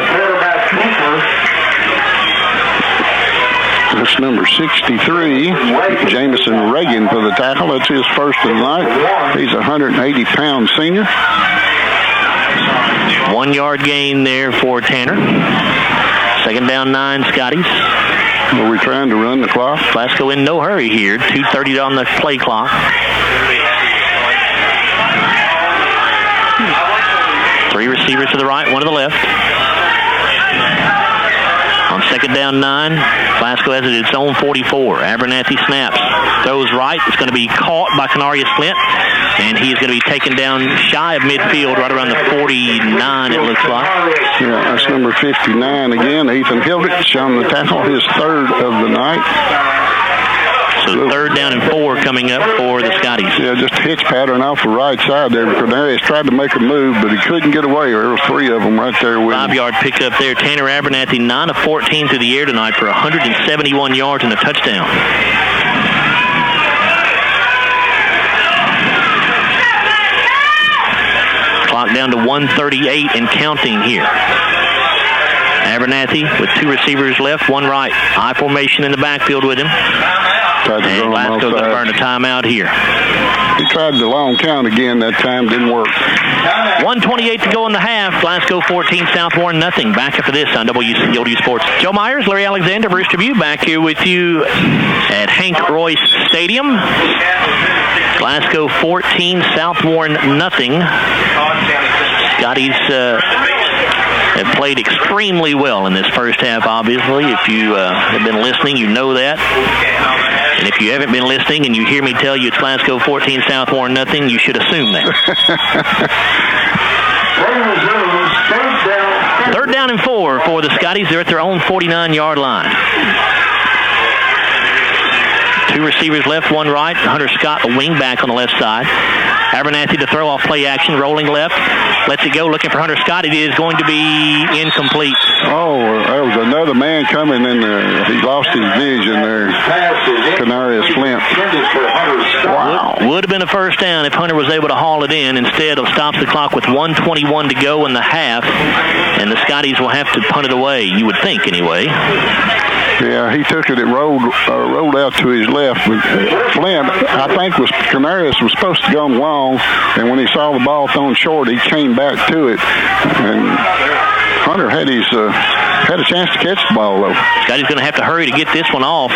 That's number 63, Jamison Reagan for the tackle. That's his first of the night. He's a 180-pound senior. 1 yard gain there for Tanner. Second down 9, Scotties. Are we trying to run the clock? Glasgow in no hurry here. 2:30 on the play clock. Three receivers to the right, one to the left. On second down 9, Glasgow has it at its own 44. Abernathy snaps. Throws right. It's going to be caught by Canarius Flint. And he's going to be taken down shy of midfield, right around the 49, it looks like. Yeah, that's number 59 again. Ethan Hilditch on the tackle, his third of the night. So third down and 4 coming up for the Scotties. Yeah, just a hitch pattern off the right side there. Canarius tried to make a move, but he couldn't get away. There was 3 of them right there with him. 5-yard pickup there. Tanner Abernathy, 9 of 14 through the air tonight for 171 yards and a touchdown. Clock down to 1:38 and counting here. Abernathy with 2 receivers left, 1 right. I formation in the backfield with him. And Glasgow's going to burn a timeout here. He tried the long count again that time, didn't work. 1:28 to go in the half. Glasgow 14, South Warren nothing. Back after this on WCLU Sports. Joe Myers, Larry Alexander, Bruce Tribute back here with you at Hank Royce Stadium. Glasgow 14, South Warren nothing. Scotties have played extremely well in this first half, obviously. If you have been listening, you know that. And if you haven't been listening and you hear me tell you it's Glasgow 14, South Warren nothing, you should assume that. Third down and 4 for the Scotties. They're at their own 49-yard line. 2 receivers left, 1 right. Hunter Scott, the wingback on the left side. Abernathy to throw off play action, rolling left. Lets it go, looking for Hunter Scott. It is going to be incomplete. Oh, there was another man coming in there. He lost his vision there. Canarius Flint. Wow. Would have been a first down if Hunter was able to haul it in. Instead, it stops the clock with 1:21 to go in the half. And the Scotties will have to punt it away, you would think, anyway. Yeah, he took it. It rolled out to his left. But Flint, I think, Canarius was supposed to go long, and when he saw the ball thrown short, he came back to it. And Hunter had a chance to catch the ball, though. Scotty's going to have to hurry to get this one off.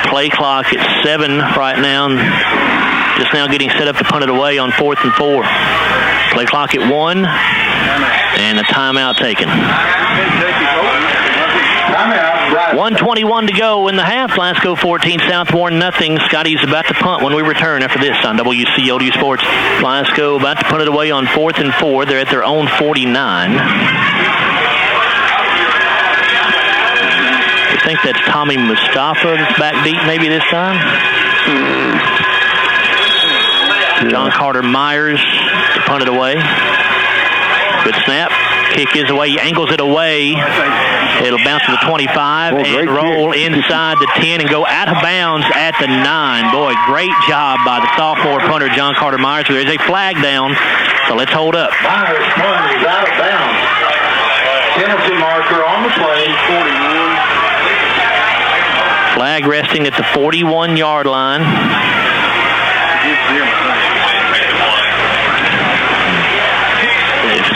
Play clock at 7 right now. Just now getting set up to punt it away on 4th and 4. Play clock at 1, and a timeout taken. 1:21 to go in the half. Glasgow 14, South Warren nothing. Scotty's about to punt when we return after this on WCLU Sports. Glasgow about to punt it away on 4th and 4. They're at their own 49. I think that's Tommy Mustafa that's back deep maybe this time. John Carter Myers to punt it away. Good snap. Kick is away. He angles it away. It'll bounce to the 25 and roll inside the 10 and go out of bounds at the 9. Boy, great job by the sophomore punter, John Carter Myers. There's a flag down, so let's hold up. Myers' punt is out of bounds. Penalty marker on the play, 41. Flag resting at the 41-yard line.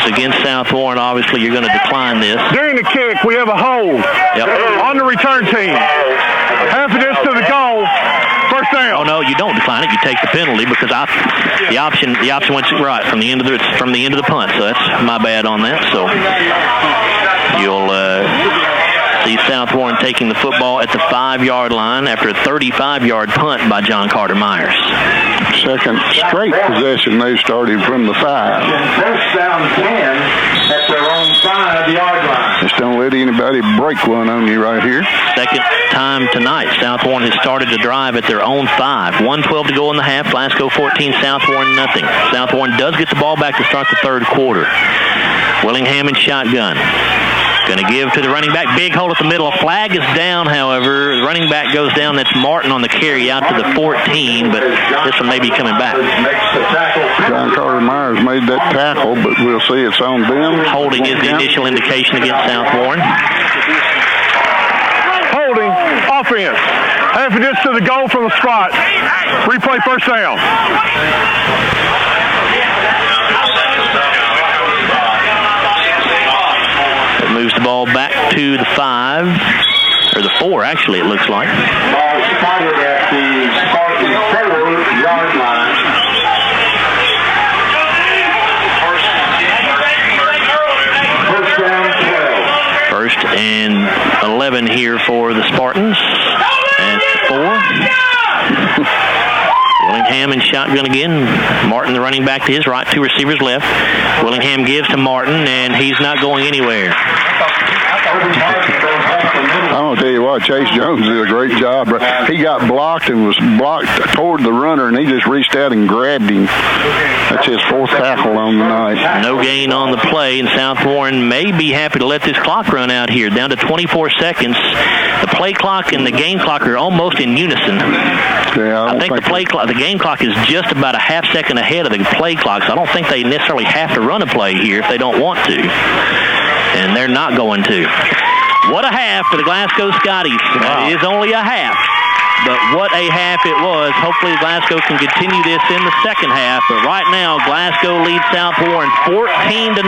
Against South Warren, obviously you're going to decline this. During the kick, we have a hold on the return team. Half of this to the goal. First down. Oh no, you don't decline it. You take the penalty because the option went right from the end of the punt. So that's my bad on that. So you'll see South Warren taking the football at the 5-yard line after a 35-yard punt by John Carter Myers. Second straight possession they started from the 5. First down 10 at their own 5-yard line. Just don't let anybody break one on you right here. Second time tonight, South Warren has started to drive at their own 5. 1:12 to go in the half. Glasgow 14, South Warren nothing. South Warren does get the ball back to start the third quarter. Willingham in shotgun. Going to give to the running back. Big hole at the middle. A flag is down, however. The running back goes down. That's Martin on the carry out to the 14, but this one may be coming back. John Carter Myers made that tackle, but we'll see it's on them. Holding is the initial indication against South Warren. Holding, offense. Half of this to the goal from the spot. Replay first down. Moves the ball back to the 5, or the 4, actually, it looks like. Ball spotted at the Spartan 4-yard line. First down, 12. First and 11 here for the Spartans at 4. Willingham in shotgun again. Martin, the running back, to his right, 2 receivers left. Willingham gives to Martin, and he's not going anywhere. I'm going to tell you what, Chase Jones did a great job. He got blocked and was blocked toward the runner, and he just reached out and grabbed him. That's his 4th tackle on the night. No gain on the play, and South Warren may be happy to let this clock run out here, down to 24 seconds. The play clock and the game clock are almost in unison. Yeah, I think the game clock is just about a half second ahead of the play clock, so I don't think they necessarily have to run a play here if they don't want to. And they're not going to. What a half for the Glasgow Scotties. Wow. It is only a half, but what a half it was. Hopefully Glasgow can continue this in the second half, but right now Glasgow leads South Warren 14-0.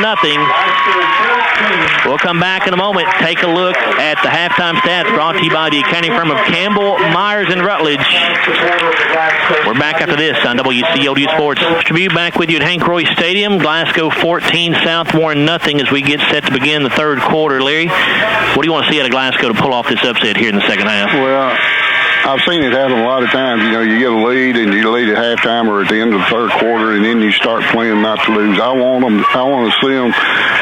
We'll come back in a moment, take a look at the halftime stats brought to you by the accounting firm of Campbell, Myers, and Rutledge. We're back after this on WCLU Sports. Tribute back with you at Hank Roy Stadium. Glasgow 14, South Warren nothing as we get set to begin the third quarter. Larry, what do you want to see out of Glasgow to pull off this upset here in the second half? Well, I've seen it happen a lot of times. You know, you get a lead and you lead at halftime or at the end of the third quarter, and then you start playing not to lose. I want to see them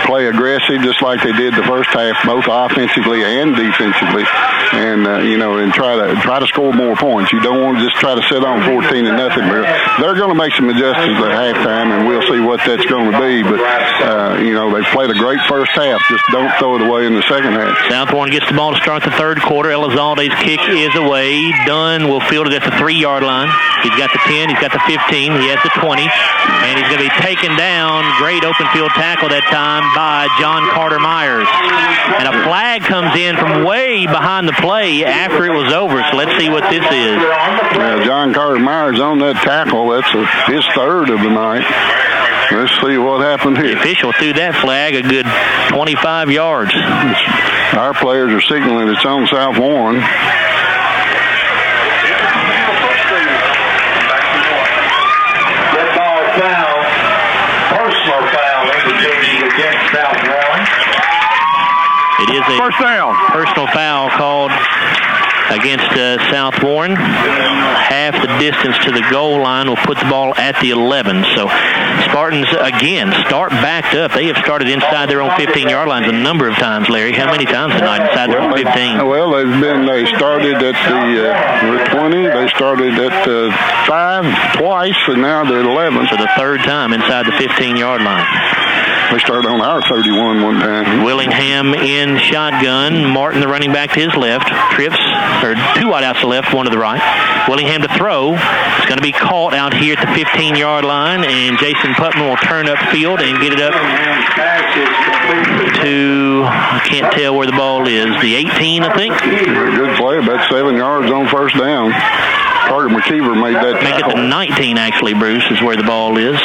play aggressive just like they did the first half, both offensively and defensively, and and try to score more points. You don't want to just try to sit on 14-0. They're going to make some adjustments at halftime, and we'll see what that's going to be. But they've played a great first half. Just don't throw it away in the second half. South Warren gets the ball to start the third quarter. Elizalde's kick is away. Dunn will field it at the 3-yard line. He's got the 10, he's got the 15, he has the 20, and he's going to be taken down. Great open field tackle that time by John Carter Myers. And a flag comes in from way behind the play after it was over, so let's see what this is. Yeah, John Carter Myers on that tackle. That's his 3rd of the night. Let's see what happened here. The official threw that flag a good 25 yards. Our players are signaling it's on South Warren. It is a first down. Personal foul called against South Warren. Half the distance to the goal line will put the ball at the 11. So Spartans, again, start backed up. They have started inside their own 15-yard lines a number of times, Larry. How many times tonight inside their own 15? Well, they started at the 20. They started at 5 twice, and now they're at 11. So the 3rd time inside the 15-yard line. They started on our 31 one time. Willingham in shotgun. Martin, the running back, to his left. Trips, or 2 wideouts to the left, 1 to the right. Willingham to throw. It's going to be caught out here at the 15-yard line, and Jason Putman will turn upfield and get it up to, I can't tell where the ball is, the 18, I think. Good play, about 7 yards on first down. Carter McKeever made that tackle. Make it the 19, actually, Bruce, is where the ball is.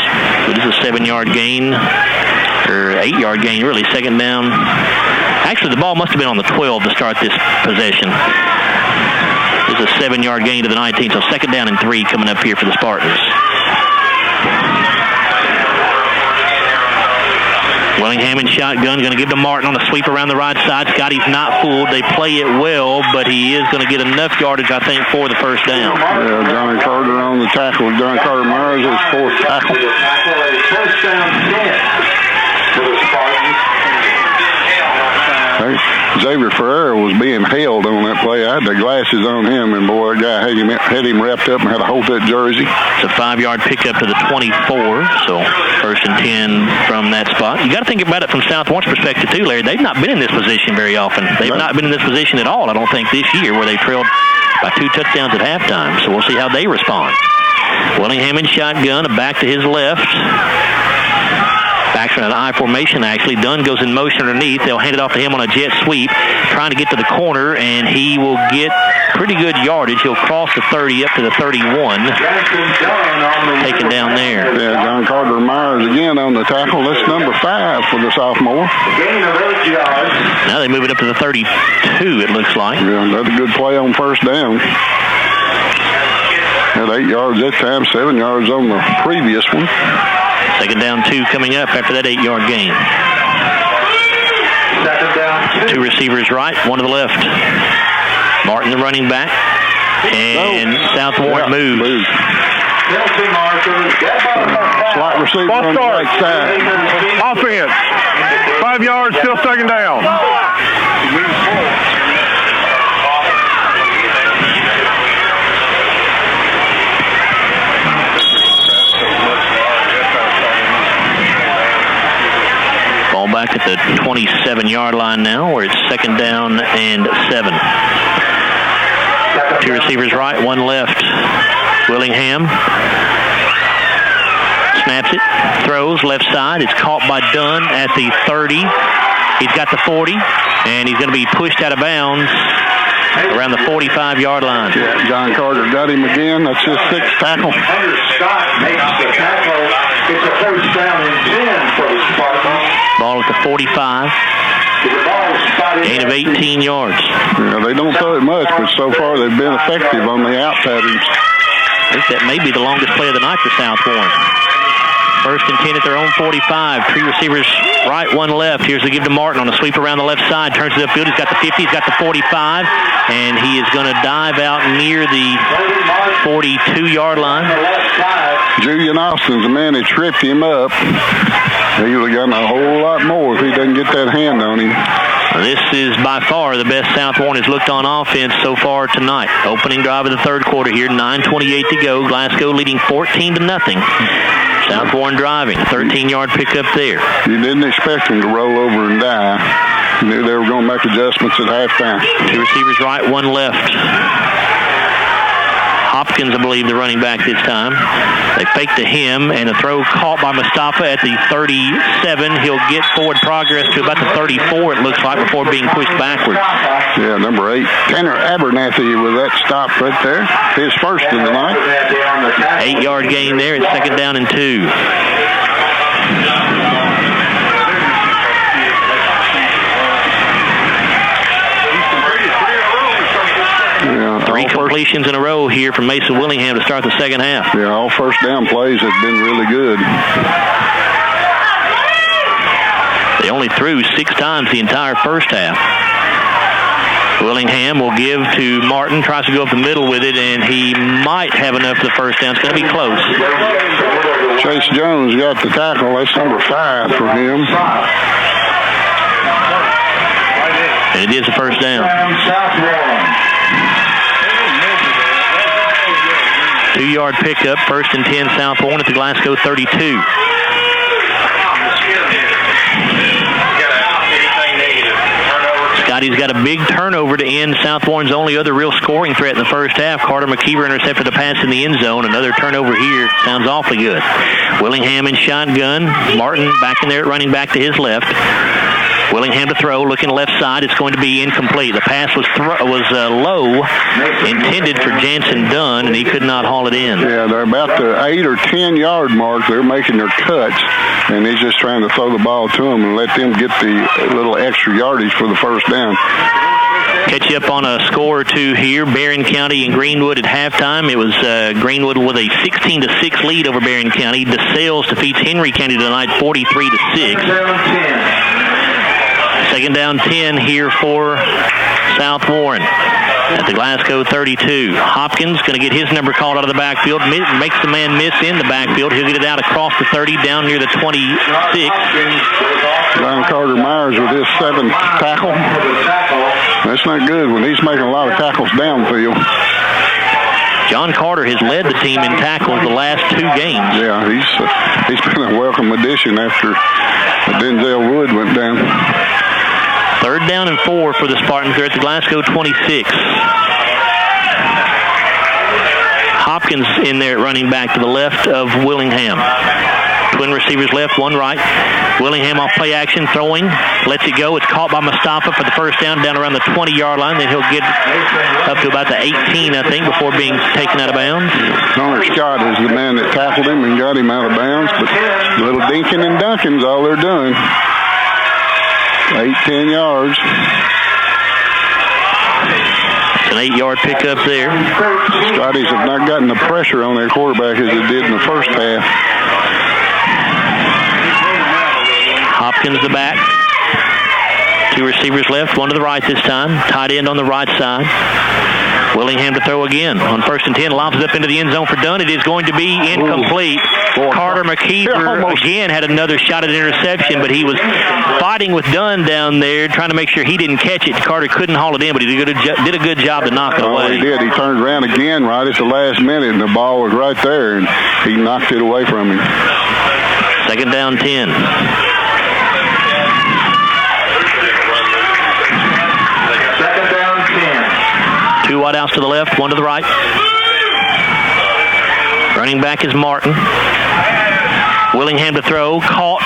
It is a 7-yard gain, or 8-yard gain, really. Second down. Actually, the ball must have been on the 12 to start this possession. It's a 7-yard gain to the 19, so second down and 3 coming up here for the Spartans. Willingham in shotgun, going to give to Martin on the sweep around the right side. Scotty's not fooled. They play it well, but he is going to get enough yardage, I think, for the first down. Yeah, Johnny Carter on the tackle. Johnny Carter Myers, his 4th tackle. First down 10 for the Spartans. Xavier Ferreira was being held on that play. I had the glasses on him, and boy, that guy had him wrapped up and had to hold that jersey. It's a 5-yard pickup to the 24, so first and 10 from that spot. You got to think about it from South Warren's perspective too, Larry. They've not been in this position very often. They've not been in this position at all, I don't think, this year, where they trailed by 2 touchdowns at halftime. So we'll see how they respond. Willingham in shotgun, a back to his left. Backs in an I formation, actually. Dunn goes in motion underneath. They'll hand it off to him on a jet sweep, trying to get to the corner, and he will get pretty good yardage. He'll cross the 30 up to the 31. Taken down there. Yeah, John Carter Myers again on the tackle. That's number 5 for the sophomore. Gain of 8 yards. Now they move it up to the 32, it looks like. Yeah, another good play on first down. Had 8 yards that time, 7 yards on the previous one. Second down 2 coming up after that 8-yard gain. Second down 2. 2 receivers right, 1 to the left. Martin, the running back. And Southmore moves. Penalty markers. Slot receiver Ball on the start. right side. Offense. 5 yards, still second down. Ball back at the 27-yard line now, where it's second down and 7. 2 receivers right, 1 left. Willingham snaps it, throws left side. It's caught by Dunn at the 30. He's got the 40, and he's going to be pushed out of bounds around the 45-yard line. Yeah, John Carter got him again. That's his 6th tackle. Hunter Scott makes the tackle. It's a first down and 10 for the Spartans. Ball at the 45. Gain of 18 yards. Yeah, they don't throw it much, but so far they've been effective on the out patterns. I think that may be the longest play of the night for Southmore. First and 10 at their own 45. 3 receivers right, 1 left. Here's the give to Martin on a sweep around the left side. Turns it upfield. He's got the 50. He's got the 45. And he is going to dive out near the 42-yard line. Julian Austin's the man that tripped him up. He would have gotten a whole lot more if he doesn't get that hand on him. This is by far the best Southmore has looked on offense so far tonight. Opening drive of the third quarter here, 9:28 to go. Glasgow leading 14-0. Southmore driving, 13-yard pickup there. You didn't expect them to roll over and die. You knew they were going to make adjustments at halftime. 2 receivers right, 1 left. Hopkins, I believe, the running back this time. They fake to him, and the throw caught by Mustafa at the 37. He'll get forward progress to about the 34, it looks like, before being pushed backward. Yeah, number 8, Tanner Abernathy with that stop right there. His first of the night. 8-yard gain there. It's second down and 2. Yeah, 3 completions in a row here from Mason Willingham to start the second half. Yeah, all first down plays have been really good. They only threw 6 times the entire first half. Willingham will give to Martin, tries to go up the middle with it, and he might have enough for the first down. It's going to be close. Chase Jones got the tackle. That's number 5 for him. And it is a first down. 2-yard pickup, first and 10 Southmore at the Glasgow 32. Scotty's got a big turnover to end Southmore's only other real scoring threat in the first half. Carter McKeever intercepted the pass in the end zone. Another turnover here. Sounds awfully good. Willingham in shotgun. Martin back in there at running back to his left. Willingham to throw, looking left side. It's going to be incomplete. The pass was low, intended for Jansen Dunn, and he could not haul it in. Yeah, they're about the 8 or 10 yard mark. They're making their cuts, and he's just trying to throw the ball to them and let them get the little extra yardage for the first down. Catch you up on a score or two here. Barron County and Greenwood at halftime. It was Greenwood with a 16-6 lead over Barron County. DeSales defeats Henry County tonight 43-6. Second down 10 here for South Warren at the Glasgow 32. Hopkins going to get his number called out of the backfield. Makes the man miss in the backfield. He'll get it out across the 30 down near the 26. John Carter Myers with his 7th tackle. That's not good when he's making a lot of tackles downfield. John Carter has led the team in tackles the last 2 games. Yeah, he's been a welcome addition after Denzel Wood went down. Third down and 4 for the Spartans. They're at the Glasgow 26. Hopkins in there running back to the left of Willingham. Twin receivers left, 1 right. Willingham off play action, throwing, lets it go. It's caught by Mustafa for the first down around the 20-yard line. Then he'll get up to about the 18, I think, before being taken out of bounds. Connor Scott is the man that tackled him and got him out of bounds, but little dinking and dunking's all they're doing. 8-10 yards. It's an 8-yard pickup there. Scotties have not gotten the pressure on their quarterback as they did in the first half. Hopkins the back. 2 receivers left, 1 to the right this time. Tight end on the right side. Willingham to throw again. On 1st and 10, lobs it up into the end zone for Dunn. It is going to be incomplete. Carter McKeever again had another shot at interception, but he was fighting with Dunn down there, trying to make sure he didn't catch it. Carter couldn't haul it in, but he did a good job to knock it away. He did. He turned around again right at the last minute, and the ball was right there, and he knocked it away from him. 2nd down 10. Two wideouts to the left, 1 to the right. Running back is Martin. Willingham to throw, caught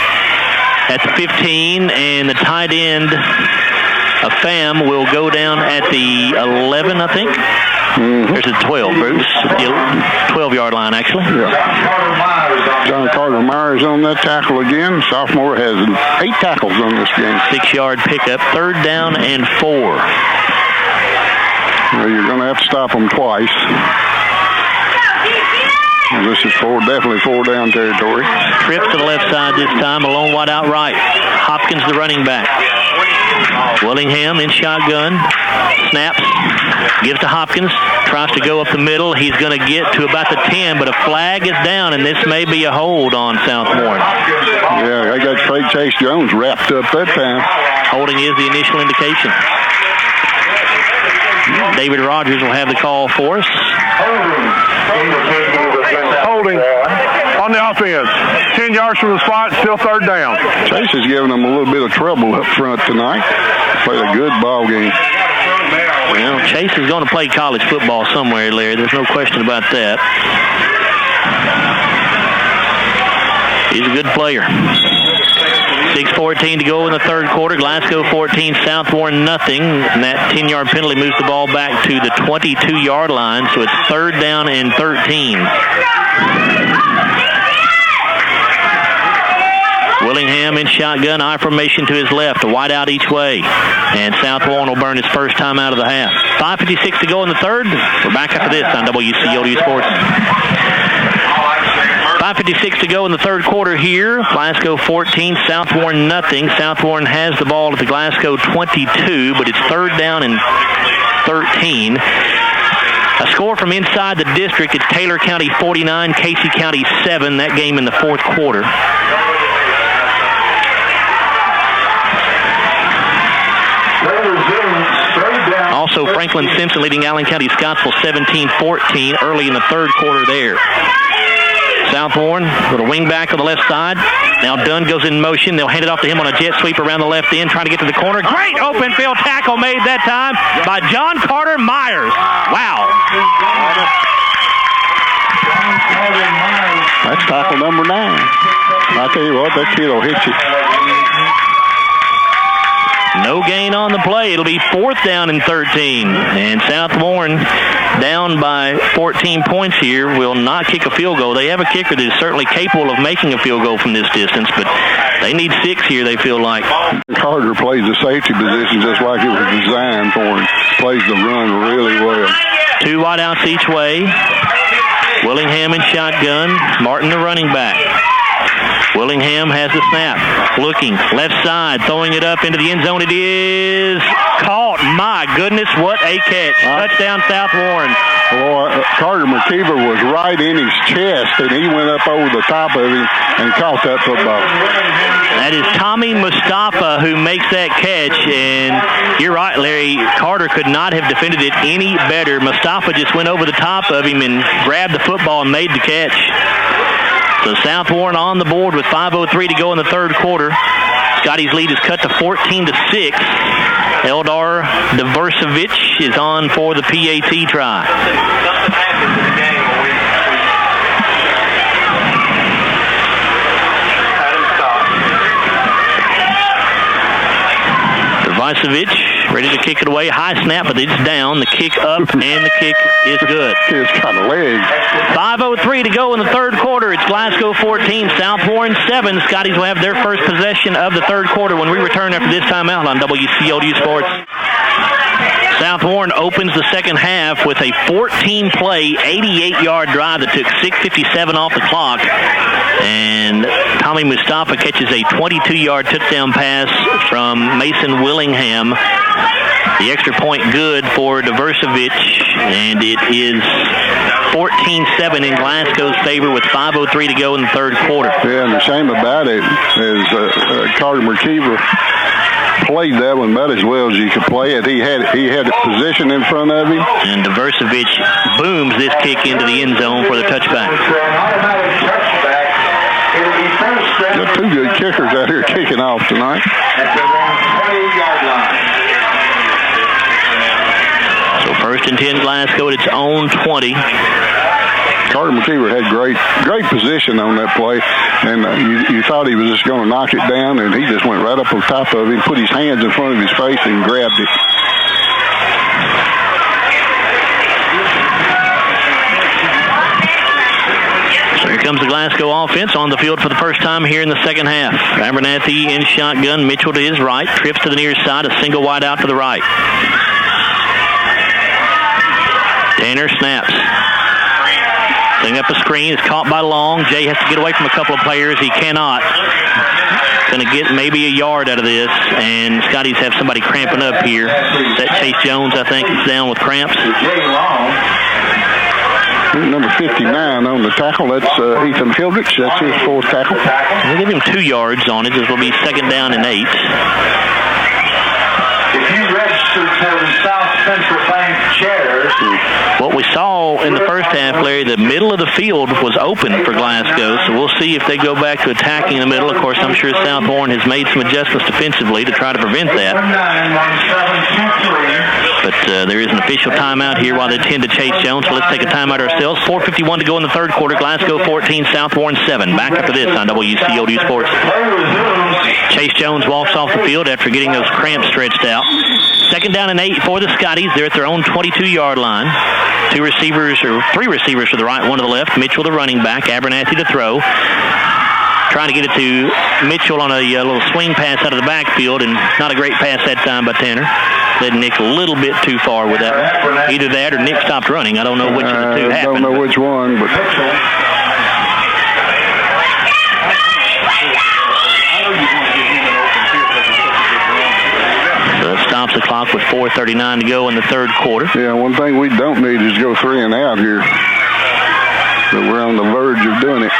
at the 15, and the tight end of Pham will go down at the 11, I think. Mm-hmm. There's a 12, Bruce. The 12-yard line, actually. Yeah. John Carter Myers on that tackle again. Sophomore has 8 tackles on this game. 6-yard pickup, 3rd down and 4. Well, you're going to have to stop them twice. This is definitely 4-down territory. Trips to the left side this time, a lone wide out right. Hopkins the running back. Willingham in shotgun. Snaps. Gives to Hopkins. Tries to go up the middle. He's going to get to about the 10, but a flag is down, and this may be a hold on Southmore. Yeah, I got Craig Chase Jones wrapped up that time. Holding is the initial indication. David Rogers will have the call for us. Holding on the offense. 10 yards from the spot, still 3rd down. Chase is giving them a little bit of trouble up front tonight. Played a good ball game. Well, Chase is going to play college football somewhere, Larry. There's no question about that. He's a good player. 6:14 to go in the 3rd quarter. Glasgow 14, Southmore nothing. And that 10-yard penalty moves the ball back to the 22-yard line, so it's 3rd down and 13. Willingham in shotgun, I formation to his left, a wide out each way. And Southmore will burn his first time out of the half. 5:56 to go in the 3rd. We're back after this on WCLU Sports. 5:56 to go in the 3rd quarter here. Glasgow 14, Southmore nothing. Southmore has the ball at the Glasgow 22, but it's 3rd down and 13. A score from inside the district. It's Taylor County 49, Casey County 7. That game in the 4th quarter. Also, Franklin Simpson leading Allen County Scottsville 17-14 early in the 3rd quarter there. Southmore with a wing back on the left side. Now Dunn goes in motion. They'll hand it off to him on a jet sweep around the left end, trying to get to the corner. Great open field tackle made that time by John Carter Myers. Wow. That's tackle number 9. I tell you what, that kid will hit you. No gain on the play. It'll be 4th down and 13. And Southmore, down by 14 points here, will not kick a field goal. They have a kicker that is certainly capable of making a field goal from this distance, but they need 6 here, they feel like. Carter plays the safety position just like it was designed for him. Plays the run really well. 2 wideouts each way. Willingham in shotgun. Martin the running back. Willingham has the snap. Looking. Left side. Throwing it up into the end zone. It is caught. My goodness, what a catch. Touchdown, South Warren. Boy, Carter McKeever was right in his chest, and he went up over the top of him and caught that football. That is Tommy Mustafa who makes that catch, and you're right, Larry. Carter could not have defended it any better. Mustafa just went over the top of him and grabbed the football and made the catch. So South Warren on the board with 5:03 to go in the 3rd quarter. Scotty's lead is cut to 14-6. Eldar Diversevich is on for the PAT try. Weissevich ready to kick it away. High snap, but it's down. The kick up, and the kick is good. It's kind of leg. 5:03 to go in the third quarter. It's Glasgow 14, South Warren 7. Scotties will have their first possession of the third quarter when we return after this timeout on WCLU Sports. South Warren opens the second half with a 14-play, 88-yard drive that took 6:57 off the clock. And Tommy Mustafa catches a 22-yard touchdown pass from Mason Willingham. The extra point good for Diversevich, and it is 14-7 in Glasgow's favor with 5:03 to go in the third quarter. Yeah, and the shame about it is Carter McKeever played that one about as well as you could play it. He had it positioned in front of him. And Diversevich booms this kick into the end zone for the touchback. Got two good kickers out here kicking off tonight. At the 20-yard line. So 1st and 10 Glasgow at its own 20. Carter McKeever had great position on that play, and you thought he was just going to knock it down, and he just went right up on top of him, put his hands in front of his face, and grabbed it. So here comes the Glasgow offense on the field for the first time here in the second half. Abernathy in shotgun, Mitchell to his right, trips to the near side, a single wide out to the right. Tanner snaps. Setting up a screen. It's caught by Long. Jay has to get away from a couple of players. He cannot. Going to get maybe a yard out of this. And Scotties have somebody cramping up here. That Chase Jones, I think, is down with cramps. Number 59 on the tackle. That's Ethan Hildrich. That's his fourth tackle. We'll give him 2 yards on it. This will be 2nd down and 8. If you registered for the South Central Bank chairs. What we saw in the first half, Larry, the middle of the field was open for Glasgow, so we'll see if they go back to attacking in the middle. Of course, I'm sure South Warren has made some adjustments defensively to try to prevent that. But there is an official timeout here while they tend to Chase Jones, so let's take a timeout ourselves. 4:51 to go in the third quarter. Glasgow 14, South Warren 7. Back after this on WCLU Sports. Chase Jones walks off the field after getting those cramps stretched out. 2nd down and 8 for the Scotties. They're at their own 22-yard line. 3 receivers to the right, 1 to the left. Mitchell, the running back. Abernathy to throw. Trying to get it to Mitchell on a little swing pass out of the backfield, and not a great pass that time by Tanner. Led Nick a little bit too far with that one. Either that or Nick stopped running. I don't know which of the two happened. I don't know which one, but... Stops the clock with 4:39 to go in the third quarter. Yeah, one thing we don't need is go 3 and out here. But we're on the verge of doing it.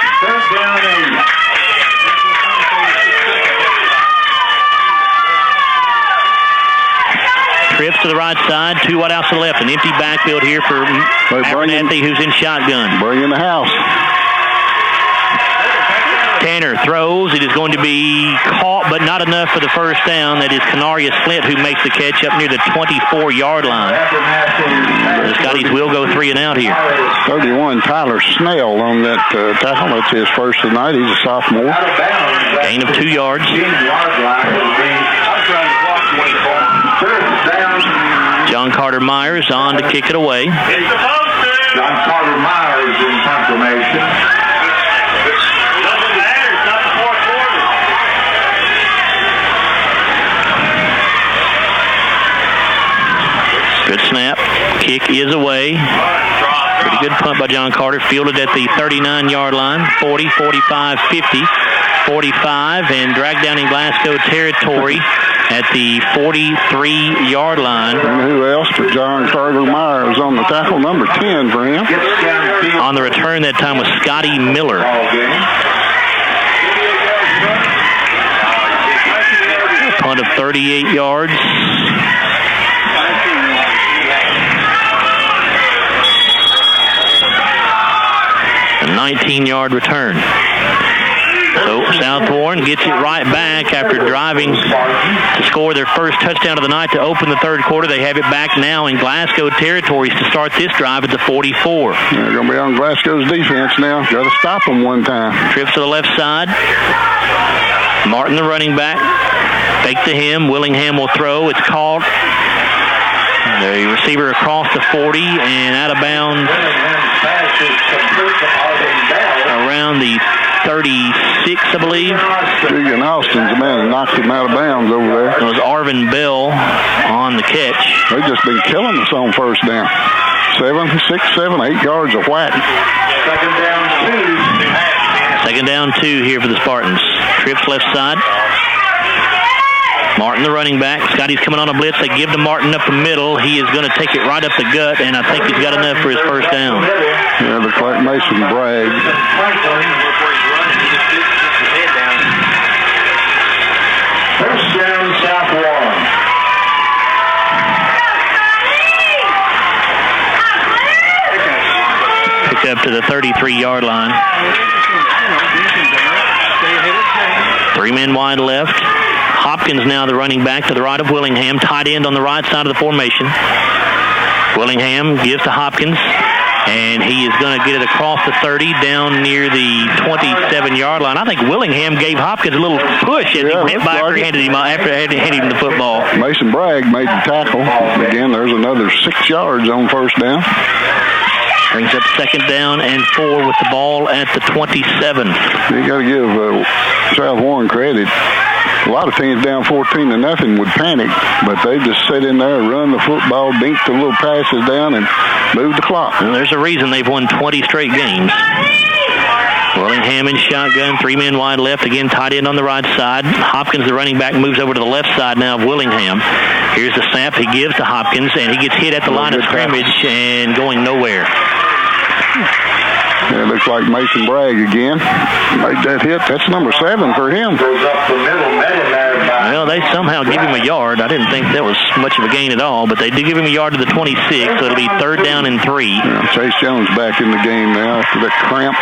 Trips to the right side, 2 wide outs to the left. An empty backfield here for Abernathy, who's in shotgun. Bring in the house. Tanner throws. It is going to be caught, but not enough for the first down. That is Canarius Flint who makes the catch up near the 24-yard line. The Scotties will go 3 and out here. 31, Tyler Snell on that tackle. That's his first tonight. He's a sophomore. Gain of 2 yards. John Carter Myers on to kick it away. John Carter Myers in confirmation. Good snap. Kick is away. Pretty good punt by John Carter. Fielded at the 39-yard line. 40, 45, 50, 45, and dragged down in Glasgow territory at the 43-yard line. And who else? John Carter Myers on the tackle, number 10 for him. On the return that time was Scotty Miller. Punt of 38 yards. A 19-yard return. So South Warren gets it right back after driving to score their first touchdown of the night to open the third quarter. They have it back now in Glasgow territories to start this drive at the 44. They're going to be on Glasgow's defense now. Got to stop them one time. Trips to the left side. Martin, the running back, Fake to him. Willingham will throw. It's caught. The receiver across the 40 and out of bounds around the 36, I believe. Keegan Austin's the man that knocked him out of bounds over there. It was Arvin Bell on the catch. They've just been killing us on first down. 8 yards of whack. Second down 2 here for the Spartans. Trips left side. Martin, the running back. Scotty's coming on a blitz. They give to Martin up the middle. He is going to take it right up the gut, and I think he's got enough for his first down. Yeah, looks like Mason Bragg. First down, South Warren. Picked up to the 33-yard line. 3 men wide left. Hopkins now the running back to the right of Willingham. Tight end on the right side of the formation. Willingham gives to Hopkins, and he is going to get it across the 30 down near the 27-yard line. I think Willingham gave Hopkins a little push as he went by after handed him the football. Mason Bragg made the tackle. Again, there's another 6 yards on first down. Brings up second down and 4 with the ball at the 27. You got to give South Warren credit. A lot of teams down 14-0 would panic, but they just sit in there, run the football, dink the little passes down, and move the clock. And there's a reason they've won 20 straight games. Willingham in shotgun, 3 men wide left. Again, tight end on the right side. Hopkins, the running back, moves over to the left side now of Willingham. Here's the snap. He gives to Hopkins, and he gets hit at the line of scrimmage and going nowhere. Yeah, looks like Mason Bragg again. Made that hit. That's number 7 for him. Well, they somehow give him a yard. I didn't think that was much of a gain at all, but they did give him a yard to the 26, so it'll be third down and 3. Yeah, Chase Jones back in the game now after that cramp.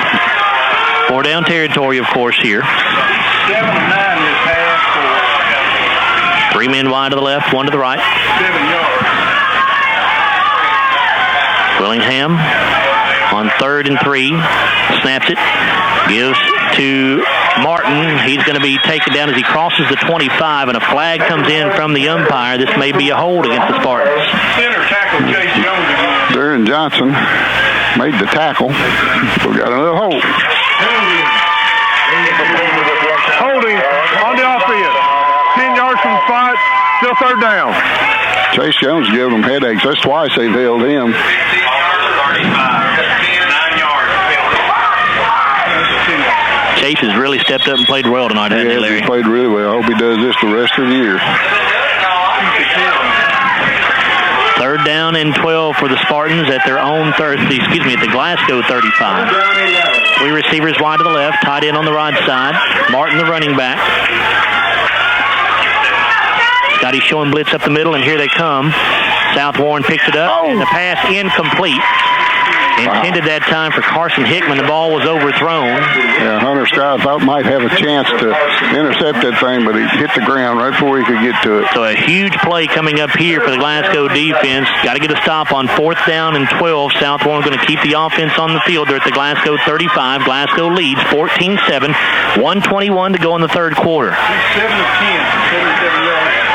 4 down territory, of course, here. 3 men wide to the left, 1 to the right. Willingham on 3rd and 3, snaps it, gives to Martin. He's going to be taken down as he crosses the 25, and a flag comes in from the umpire. This may be a hold against the Spartans. Center tackle Chase Jones again. Darren Johnson made the tackle. We got another hold. Holding on the offense. 10 yards from the spot, still third down. Chase Jones giving them headaches. That's twice they've held him. Chase has really stepped up and played well tonight, hasn't he, Larry? He played really well. I hope he does this the rest of the year. 3rd down and 12 for the Spartans at their own at the Glasgow 35. 3 receivers wide to the left, tight end on the right side. Martin, the running back. Scotty showing blitz up the middle, and here they come. South Warren picks it up, and the pass incomplete. Intended that time for Carson Hickman. The ball was overthrown. Yeah, Hunter Scott thought might have a chance to intercept that thing, but he hit the ground right before he could get to it. So a huge play coming up here for the Glasgow defense. Got to get a stop on 4th down and 12. South Warren going to keep the offense on the field. They're at the Glasgow 35. Glasgow leads 14-7. 1:21 to go in the third quarter. 7 of 10. 77 yards.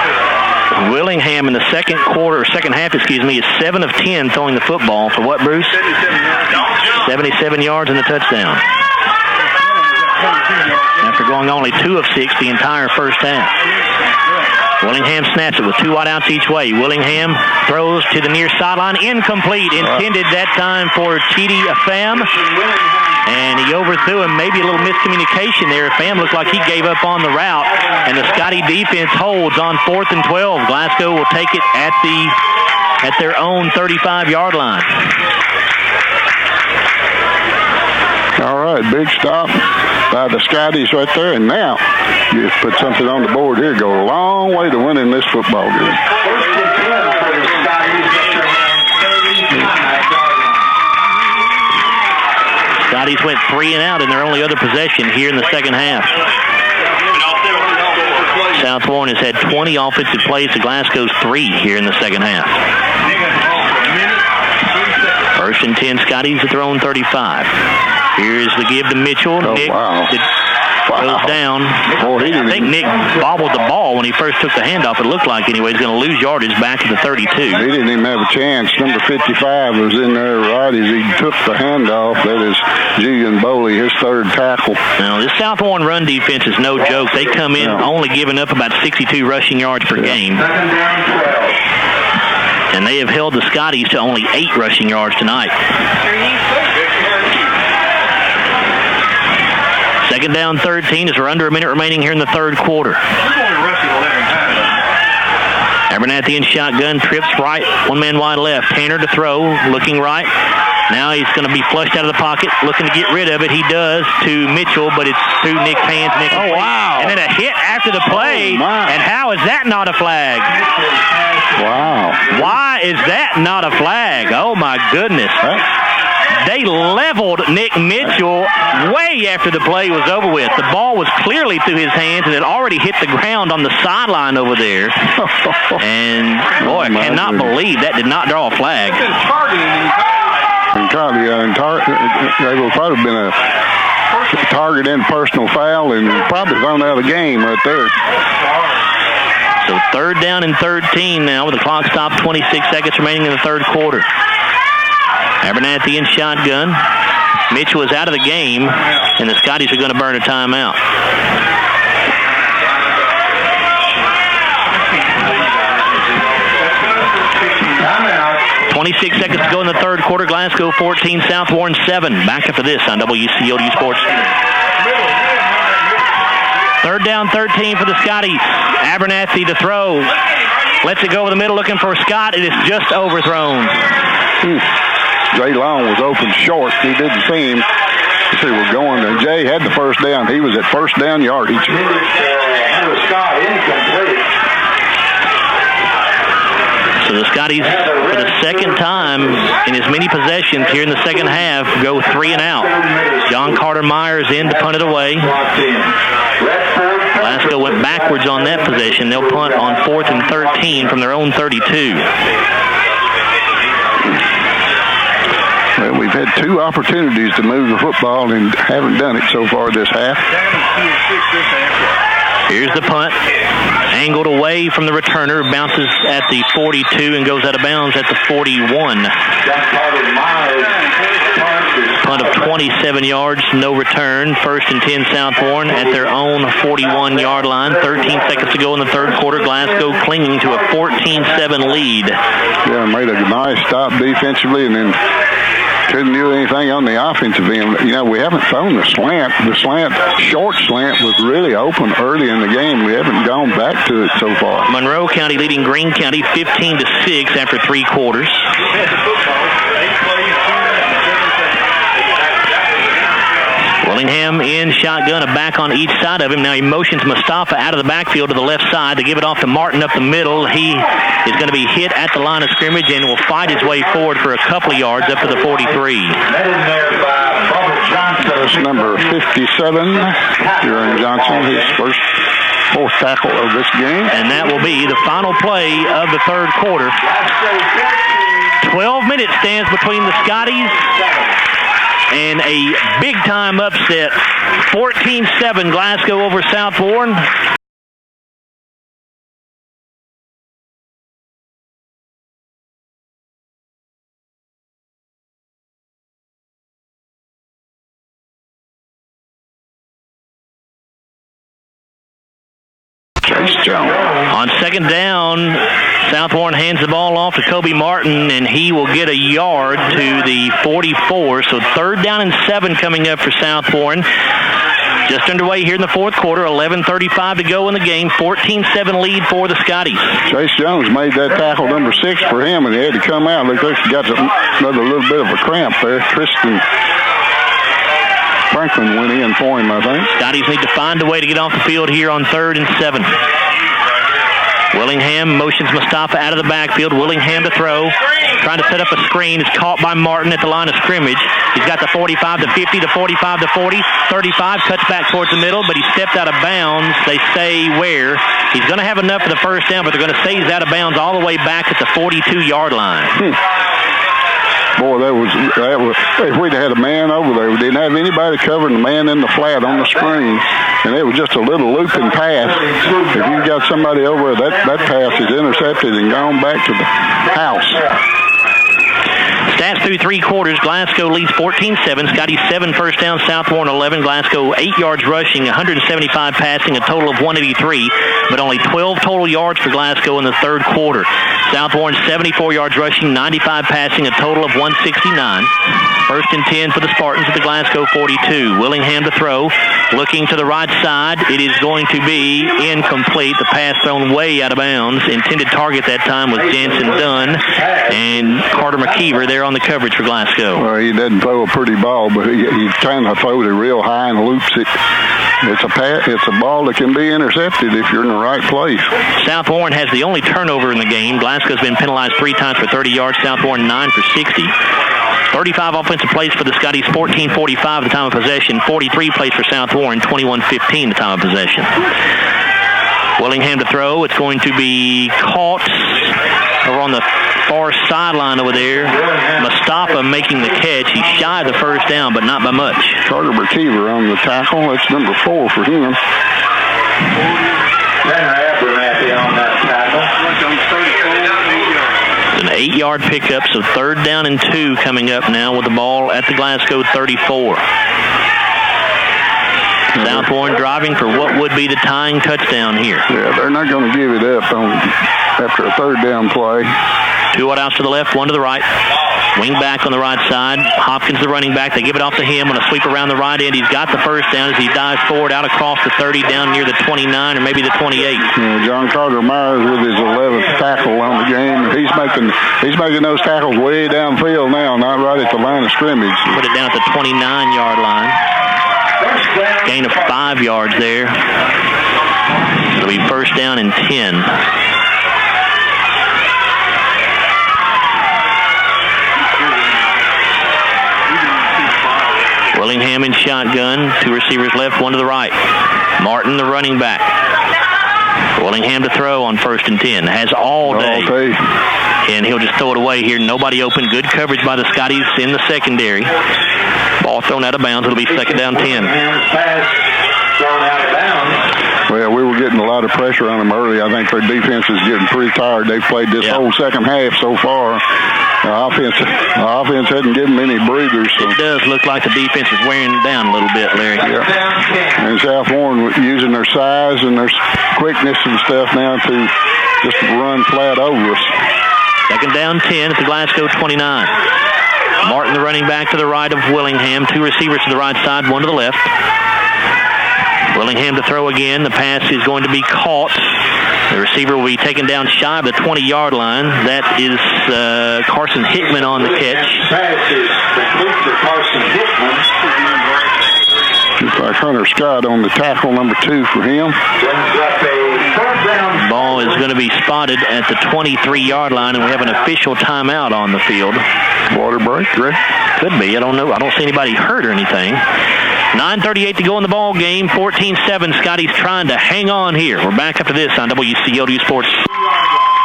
Willingham in the second half, is 7 of 10 throwing the football for what, Bruce? 77 yards and a touchdown. After going only 2 of 6 the entire first half. Willingham snaps it with 2 wideouts each way. Willingham throws to the near sideline. Incomplete. Intended that time for Chidi Afam. And he overthrew him. Maybe a little miscommunication there. Afam looked like he gave up on the route. And the Scotty defense holds on 4th and 12. Glasgow will take it at their own 35-yard line. All right, big stop by the Scotties right there. And now, you just put something on the board here. Go a long way to winning this football game. Scotties went 3 and out in their only other possession here in the second half. South Warren has had 20 offensive plays to Glasgow's 3 here in the second half. 1st and 10, Scotties at their own 35. Here's the give to Mitchell. Oh, Nick, wow. Goes down. I think Nick bobbled the ball when he first took the handoff. It looked like anyway. He's going to lose yardage back at the 32. He didn't even have a chance. Number 55 was in there right as he took the handoff. That is Julian Boley, his third tackle. Now, this South Warren run defense is no joke. They come in only giving up about 62 rushing yards per game. And they have held the Scotties to only 8 rushing yards tonight. Second down, 13, as we're under a minute remaining here in the third quarter. Abernathy in shotgun, trips right, one man wide left. Tanner to throw, looking right. Now he's going to be flushed out of the pocket, looking to get rid of it. He does to Mitchell, but it's through Nick's hands. Nick wow. And then a hit after the play. And how is that not a flag? Wow. Why is that not a flag? Oh, my goodness. They leveled Nick Mitchell way after the play was over with. The ball was clearly through his hands and had already hit the ground on the sideline over there. And, boy, I cannot believe that did not draw a flag. It would probably have been a target and personal foul and probably thrown out of the game right there. So third down and 13 now with the clock stopped, 26 seconds remaining in the third quarter. Abernathy in shotgun. Mitchell is out of the game, and the Scotties are going to burn a timeout. Timeout. 26 seconds to go in the third quarter. Glasgow 14, South Warren 7. Back after this on WCLU Sports. Third down, 13 for the Scotties. Abernathy to throw. Lets it go over the middle, looking for Scott. It is just overthrown. Jay Long was open short. He didn't see him. He was going, and Jay had the first down. He was at first down yardage. Scott incomplete. So the Scotties, for the second time in as many possessions here in the second half, go 3 and out. John Carter Myers in to punt it away. Glasgow went backwards on that possession. They'll punt on 4th and 13 from their own 32. Well, we've had 2 opportunities to move the football and haven't done it so far this half. Here's the punt. Angled away from the returner. Bounces at the 42 and goes out of bounds at the 41. Punt of 27 yards, no return. First and 10 South Warren at their own 41-yard line. 13 seconds to go in the third quarter. Glasgow clinging to a 14-7 lead. Yeah, made a nice stop defensively and then couldn't do anything on the offensive end. You know, we haven't thrown the slant. The short slant was really open early in the game. We haven't gone back to it so far. Monroe County leading Greene County 15-6 after 3 quarters. Willingham in shotgun, a back on each side of him. Now he motions Mustafa out of the backfield to the left side to give it off to Martin up the middle. He is going to be hit at the line of scrimmage and will fight his way forward for a couple of yards up to the 43. That's number 57, Aaron Johnson, his fourth tackle of this game. And that will be the final play of the third quarter. 12 minutes stands between the Scotties and a big-time upset. 14-7 Glasgow over South Warren. On second down, South Warren hands the ball off to Kobe Martin, and he will get a yard to the 44. So third down and 7 coming up for South Warren. Just underway here in the fourth quarter, 11:35 to go in the game, 14-7 lead for the Scotties. Chase Jones made that tackle number 6 for him, and he had to come out. Looks like he got another little bit of a cramp there. Tristan Franklin went in for him, I think. Scotties need to find a way to get off the field here on 3rd and 7. Willingham motions Mustafa out of the backfield. Willingham to throw. Trying to set up a screen. Is caught by Martin at the line of scrimmage. He's got the 45 to 50, the 45 to 40. 35 cuts back towards the middle, but he stepped out of bounds. They say where. He's going to have enough for the first down, but they're going to say he's out of bounds all the way back at the 42-yard line. Boy, that was. If we'd had a man over there, we didn't have anybody covering the man in the flat on the screen, and it was just a little looping pass. If you got somebody over there, that pass is intercepted and gone back to the house. Stats through three quarters. Glasgow leads 14-7. Scotty 7 first down, South Warren 11. Glasgow 8 yards rushing, 175 passing, a total of 183, but only 12 total yards for Glasgow in the third quarter. South Warren 74 yards rushing, 95 passing, a total of 169. First and 10 for the Spartans at the Glasgow 42. Willingham to throw. Looking to the right side. It is going to be incomplete. The pass thrown way out of bounds. Intended target that time was Jansen Dunn and Carter McKeever there on the coverage for Glasgow. Well, he doesn't throw a pretty ball, but he kind of throws it real high and loops it. It's a ball that can be intercepted if you're in the right place. South Warren has the only turnover in the game. Glasgow's been penalized 3 times for 30 yards. South Warren 9 for 60. 35 offensive plays for the Scotties, 14:45 the time of possession. 43 plays for South Warren, 21:15 the time of possession. Willingham to throw. It's going to be caught over on the far sideline over there. Mustafa making the catch. He's shy of the first down, but not by much. Carter McKeever on the tackle. That's number 4 for him. Abernathy on that tackle. It's an 8-yard pickup, so third down and 2 coming up now with the ball at the Glasgow 34. South Warren driving for what would be the tying touchdown here. Yeah, they're not going to give it up after a third down play. 2 wideouts to the left, 1 to the right. Wing back on the right side. Hopkins, the running back. They give it off to him on a sweep around the right end. He's got the first down as he dives forward out across the 30 down near the 29 or maybe the 28. Yeah, John Carter Myers with his 11th tackle on the game. He's making those tackles way downfield now, not right at the line of scrimmage. Put it down at the 29-yard line. Gain of 5 yards there. It'll be first down and 10. Willingham in shotgun. 2 receivers left, 1 to the right. Martin, the running back. Willingham to throw on first and 10. Has all day. And he'll just throw it away here. Nobody open. Good coverage by the Scotties in the secondary. Ball thrown out of bounds. It'll be second down 10. Well, we were getting a lot of pressure on them early. I think their defense is getting pretty tired. They've played this whole second half so far. The offense hadn't given them any breathers. So. It does look like the defense is wearing down a little bit, Larry. Yeah. And South Warren using their size and their quickness and stuff now to just run flat over us. Second down 10 at the Glasgow 29. Martin, the running back, to the right of Willingham. 2 receivers to the right side, 1 to the left. Willingham to throw again. The pass is going to be caught. The receiver will be taken down shy of the 20-yard line. That is Carson Hickman on the catch. Looks like Hunter Scott on the tackle, number 2 for him. Ball is going to be spotted at the 23-yard line, and we have an official timeout on the field. Water break, Greg? Could be. I don't know. I don't see anybody hurt or anything. 9:38 to go in the ball game. 14-7. Scotty's trying to hang on here. We're back after this on WCLU Sports.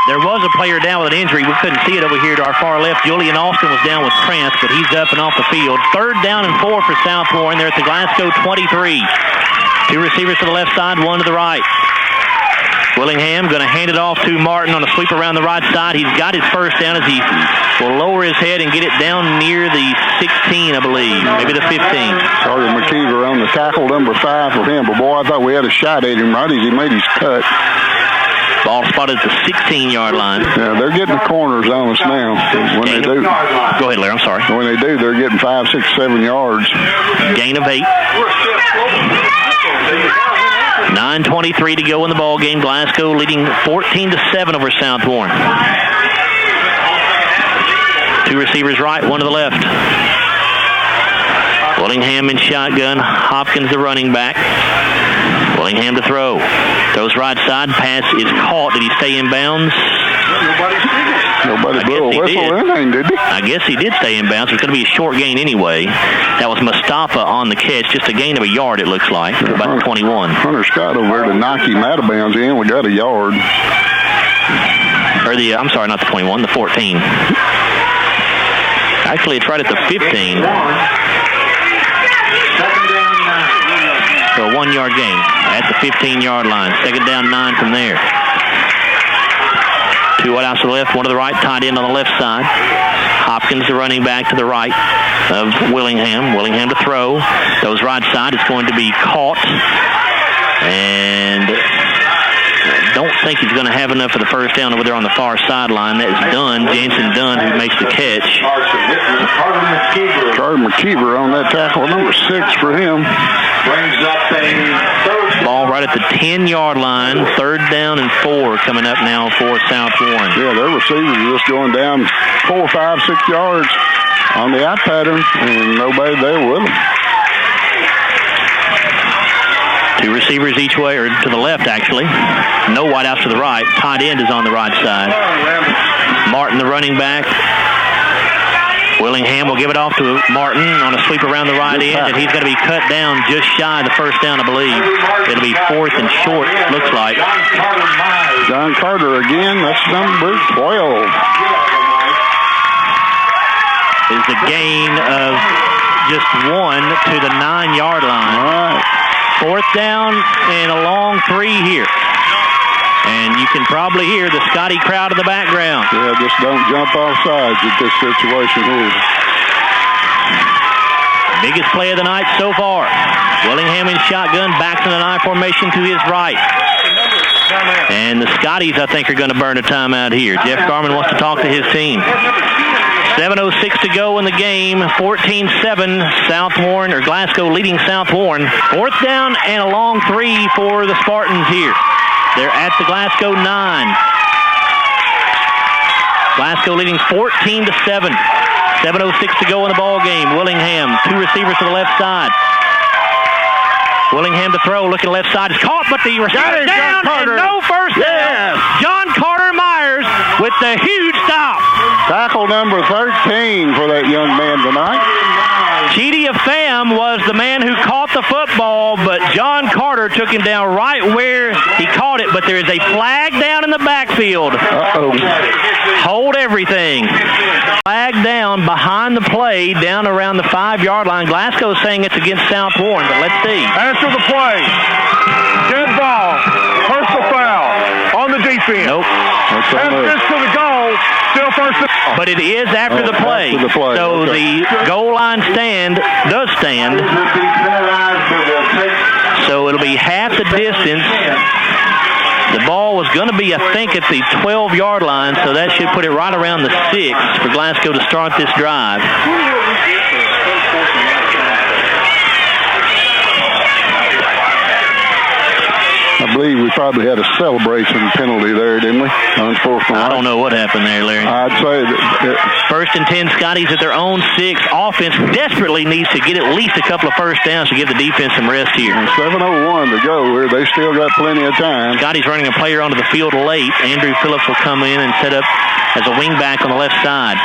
There was a player down with an injury. We couldn't see it over here to our far left. Julian Austin was down with cramps, but he's up and off the field. Third down and 4 for South Warren. They're at the Glasgow 23. 2 receivers to the left side, 1 to the right. Willingham going to hand it off to Martin on a sweep around the right side. He's got his first down as he will lower his head and get it down near the 16, I believe, maybe the 15. Carter McKeever on the tackle, number 5 for him. But, boy, I thought we had a shot at him right as he made his cut. Ball spotted at the 16-yard line. Yeah, they're getting the corners on us now. When they do, go ahead, Larry. I'm sorry. When they do, they're getting 5, 6, 7 yards. Gain of 8. 9:23 to go in the ball game. Glasgow leading 14-7 over South Warren. 2 receivers right, 1 to the left. Willingham in shotgun. Hopkins the running back. Willingham to throw. Throws right side. Pass is caught. Did he stay in bounds? Nobody blew a whistle or anything, did he? I guess he did stay in bounds. It's going to be a short gain anyway. That was Mustafa on the catch. Just a gain of a yard, it looks like. About 21. Hunter Scott over there to knock him out of bounds in. We got a yard. I'm sorry, not the 21, the 14. Actually, it's right at the 15. So a 1-yard gain at the 15-yard line. Second down, 9 from there. 2 wide outs to the left, 1 to the right, tight end on the left side. Hopkins, the running back, to the right of Willingham. Willingham to throw. Goes right side. It's going to be caught. And I don't think he's going to have enough for the first down over there on the far sideline. That's Dunn, Jansen Dunn, who makes the catch. Carter McKeever on that tackle, number 6 for him. Brings up a Ball right at the 10-yard line. 3rd down and 4 coming up now for South Warren. Yeah, their receivers are just going down 4, 5, 6 yards on the out pattern, and nobody there with them. 2 receivers each way, or to the left, actually. No wideouts to the right. Tight end is on the right side. Martin, the running back. Willingham will give it off to Martin on a sweep around the right end, and he's going to be cut down just shy of the first down, I believe. It'll be 4th and short, looks like. John Carter again. That's number 12. Is a gain of just 1 to the 9-yard line. All right. 4th down and a long 3 here. And you can probably hear the Scotty crowd in the background. Yeah, just don't jump off sides at this situation here. Biggest play of the night so far. Willingham in shotgun, backs in an I formation to his right. And the Scotties, I think, are going to burn a timeout here. Jeff Garman wants to talk to his team. 7:06 to go in the game. 14-7, South Warren, or Glasgow leading South Warren. 4th down and a long 3 for the Spartans here. They're at the Glasgow 9. Glasgow leading 14-7. 7:06 to go in the ball game. Willingham, 2 receivers to the left side. Willingham to throw, looking left side. Is caught, but the receiver down and no first down. John Carter Myers with the huge stop. Tackle number 13 for that young man tonight. Chidi Afam was the man who caught the football, but John Carter took him down right where he caught it, but there is a flag down in the backfield. Uh-oh. Hold everything. Flag down behind the play, down around the 5-yard line. Glasgow's saying it's against South Warren, but let's see. Answer the play. Dead ball. Personal foul on the defense. Nope. And this to the goal. Still first down. But it is after the play. After the play. So okay. the goal line does stand. So it'll be half the distance. The ball was going to be, I think, at the 12-yard line, so that should put it right around the 6 for Glasgow to start this drive. I believe we probably had a celebration penalty there, didn't we? Unfortunately. I don't know what happened there, Larry. I'd say that. 1st and 10, Scotties at their own 6. Offense desperately needs to get at least a couple of first downs to give the defense some rest here. 7:01 to go here. They still got plenty of time. Scotty's running a player onto the field late. Andrew Phillips will come in and set up as a wingback on the left side.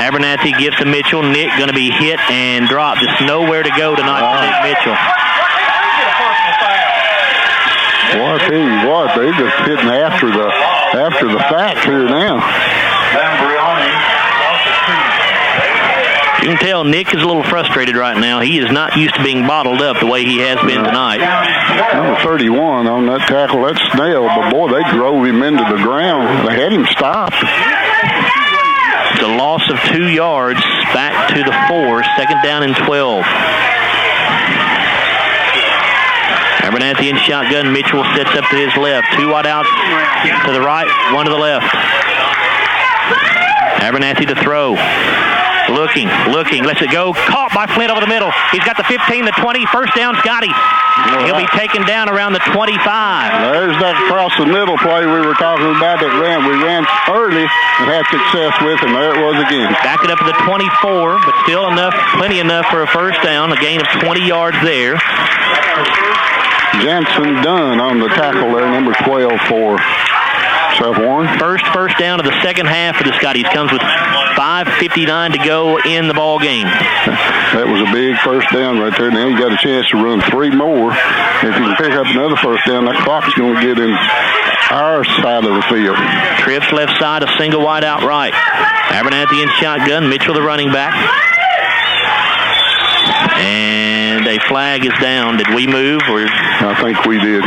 Abernathy gives to Mitchell. Nick going to be hit and dropped. Just nowhere to go tonight for Nick Mitchell. Well, I tell you what, they're just hitting after the fact here now. You can tell Nick is a little frustrated right now. He is not used to being bottled up the way he has been tonight. Number 31 on that tackle, that's Snell, but boy, they drove him into the ground. They had him stopped. It's a loss of 2 yards back to the 4, 2nd down and 12. Abernathy in shotgun. Mitchell sets up to his left. 2 wide outs to the right, 1 to the left. Abernathy to throw. Looking. Lets it go. Caught by Flint over the middle. He's got the 15, the 20. First down, Scotty. He'll be taken down around the 25. There's that across the middle play we were talking about that we ran early and had success with, and there it was again. Back it up to the 24, but still plenty enough for a first down. A gain of 20 yards there. Jansen Dunn on the tackle there, number 12 for South Warren. First down of the second half for the Scotties. Comes with 5:59 to go in the ball game. That was a big first down right there. Now you got a chance to run 3 more. If you can pick up another first down, that clock's going to get in our side of the field. Trips left side, a single wide out right. Abernathy in shotgun. Mitchell the running back. And a flag is down. Did we move? Or I think we did.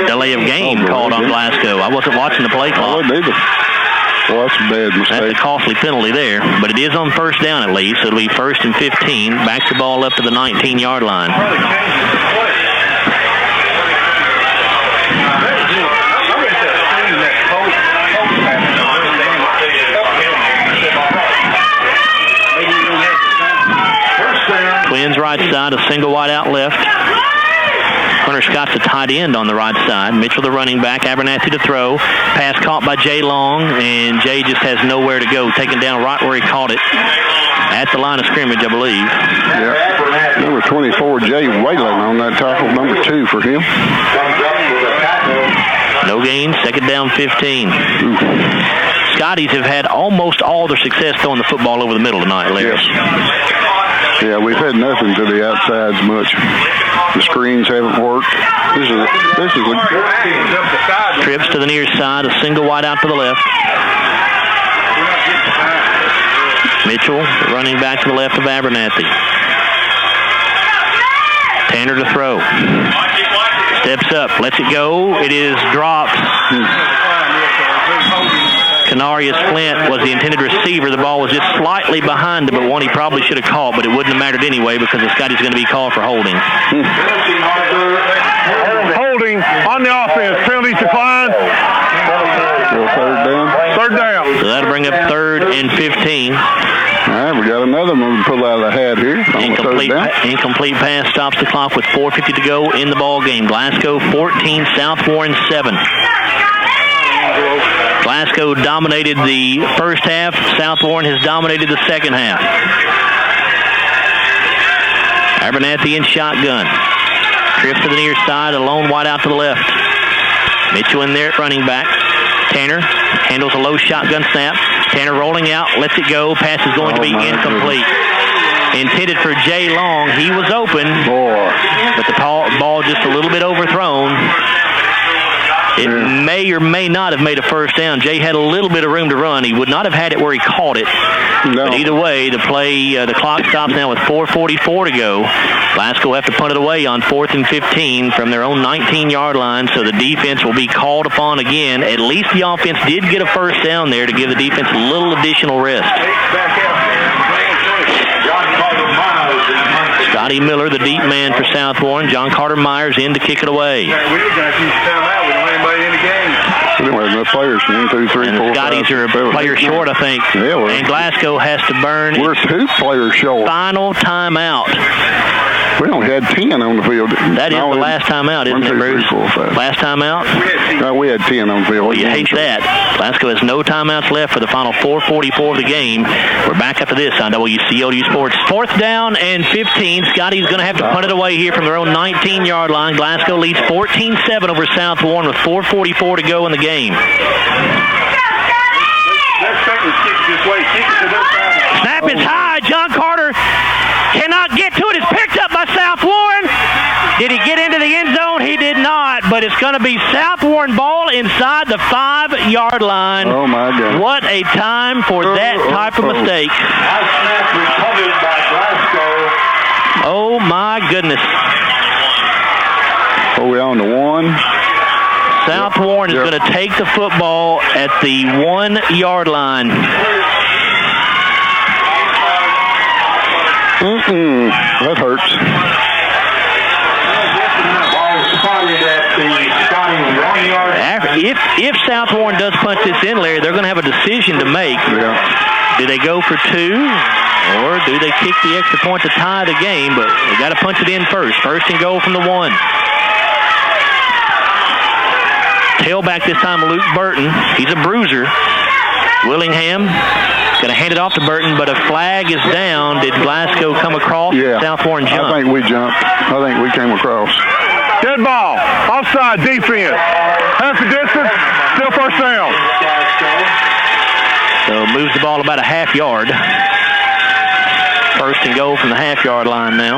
Delay of game called on Glasgow. I wasn't watching the play clock. Oh, neither. Well, that's a bad mistake. That's a costly penalty there, but it is on first down at least, so it'll be 1st and 15. Backs the ball up to the 19-yard line. Twins right side, a single wide out left. Hunter Scott's the tight end on the right side. Mitchell the running back. Abernathy to throw. Pass caught by Jay Long, and Jay just has nowhere to go. Taken down right where he caught it. At the line of scrimmage, I believe. Yeah. Number 24, Jay Whalen on that tackle. Number 2 for him. No gain. 2nd down, 15. Ooh. Scotties have had almost all their success throwing the football over the middle tonight, Larry. Yes. Yeah, we've had nothing to the outsides much. The screens haven't worked. This is Trips to the near side, a single wide out to the left. Mitchell running back to the left of Abernathy. Tanner to throw. Steps up, lets it go. It is dropped. Canarius Flint was the intended receiver. The ball was just slightly behind him, but one he probably should have caught, but it wouldn't have mattered anyway because the Scotty's going to be called for holding. Holding on the offense. Penalties declined. 3rd down. 3rd down. So that'll bring up 3rd and 15. All right, we got another one to pull out of the hat here. Incomplete pass stops the clock with 4:50 to go in the ball game. Glasgow 14, South Warren 7. Glasgow dominated the first half. South Warren has dominated the second half. Abernathy in shotgun. Trips to the near side, a lone wide out to the left. Mitchell in there at running back. Tanner handles a low shotgun snap. Tanner rolling out, lets it go. Pass is going to be incomplete. Intended for Jay Long. He was open, but the ball just a little bit overthrown. It may or may not have made a first down. Jay had a little bit of room to run. He would not have had it where he caught it. No. But either way, the clock stops now with 4:44 to go. Glasgow will have to punt it away on 4th and 15 from their own 19-yard line, so the defense will be called upon again. At least the offense did get a first down there to give the defense a little additional rest. Scotty Miller, the deep man for South Warren. John Carter Myers in to kick it away. Anyway, players, 1, 2, 3, and 4, Scotties 5, are a player short, I think. Yeah, and Glasgow has to burn. We're 2 players short. Final timeout. We only had 10 on the field. That is the last timeout, isn't it, Bruce? 1, 2, 3, 4, 5. Last timeout? No, we had 10 on the field. Well, you hate that. Glasgow has no timeouts left for the final 4:44 of the game. We're back after this on WCLU Sports. 4th down and 15. Scotty's going to have to punt it away here from their own 19-yard line. Glasgow leads 14-7 over South Warren with 4:44 to go in the game. Snap is high. John Carter cannot get to it. It's picked up by South Warren. Did he get into the end zone? He did not, but it's going to be South Warren ball inside the 5-yard line. Oh, my God. What a time for that type of mistake. Oh, my goodness. Are we on the 1? South Warren is going to take the football at the 1-yard line. That hurts. If South Warren does punch this in, Larry, they're going to have a decision to make. Yeah. Do they go for 2, or do they kick the extra point to tie the game? But they got to punch it in first. 1st and goal from the 1. Tailback this time, Luke Burton. He's a bruiser. Willingham going to hand it off to Burton, but a flag is down. Did Glasgow come across? Yeah. South Warren jump? I think we jumped. I think we came across. Dead ball. Offside defense. Half the distance. Still first down. So moves the ball about a half yard. 1st and goal from the half-yard line now.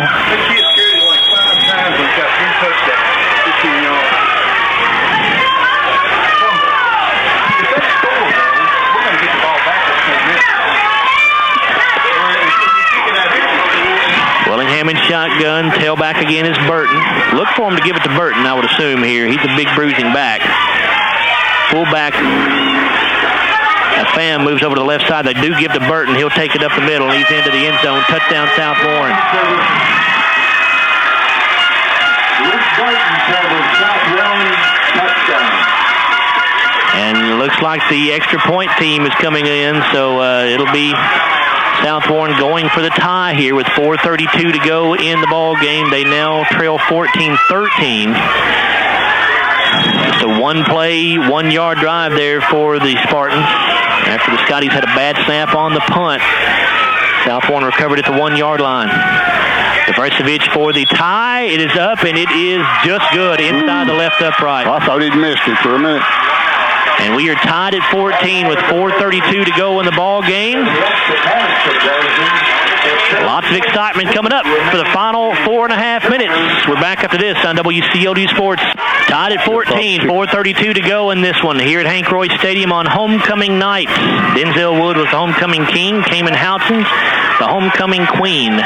shotgun. Tailback again is Burton. Look for him to give it to Burton, I would assume here. He's a big bruising back. Fullback. Pham moves over to the left side. They do give to Burton. He'll take it up the middle. He's into the end zone. Touchdown, South Warren. And it looks like the extra point team is coming in, so it'll be South Warren going for the tie here with 4:32 to go in the ball game. They now trail 14-13. Just a one-play, one-yard drive there for the Spartans. After the Scotties had a bad snap on the punt, South Warren recovered at the 1-yard line. Diversevich for the tie. It is up, and it is just good inside the left upright. I thought he'd missed it for a minute. And we are tied at 14 with 4:32 to go in the ball game. Lots of excitement coming up for the final 4.5 minutes. We're back after this on WCLU Sports. Tied at 14, 4:32 to go in this one here at Hank Roy Stadium on homecoming night. Denzel Wood was the homecoming king. Cayman Houghton's the homecoming queen.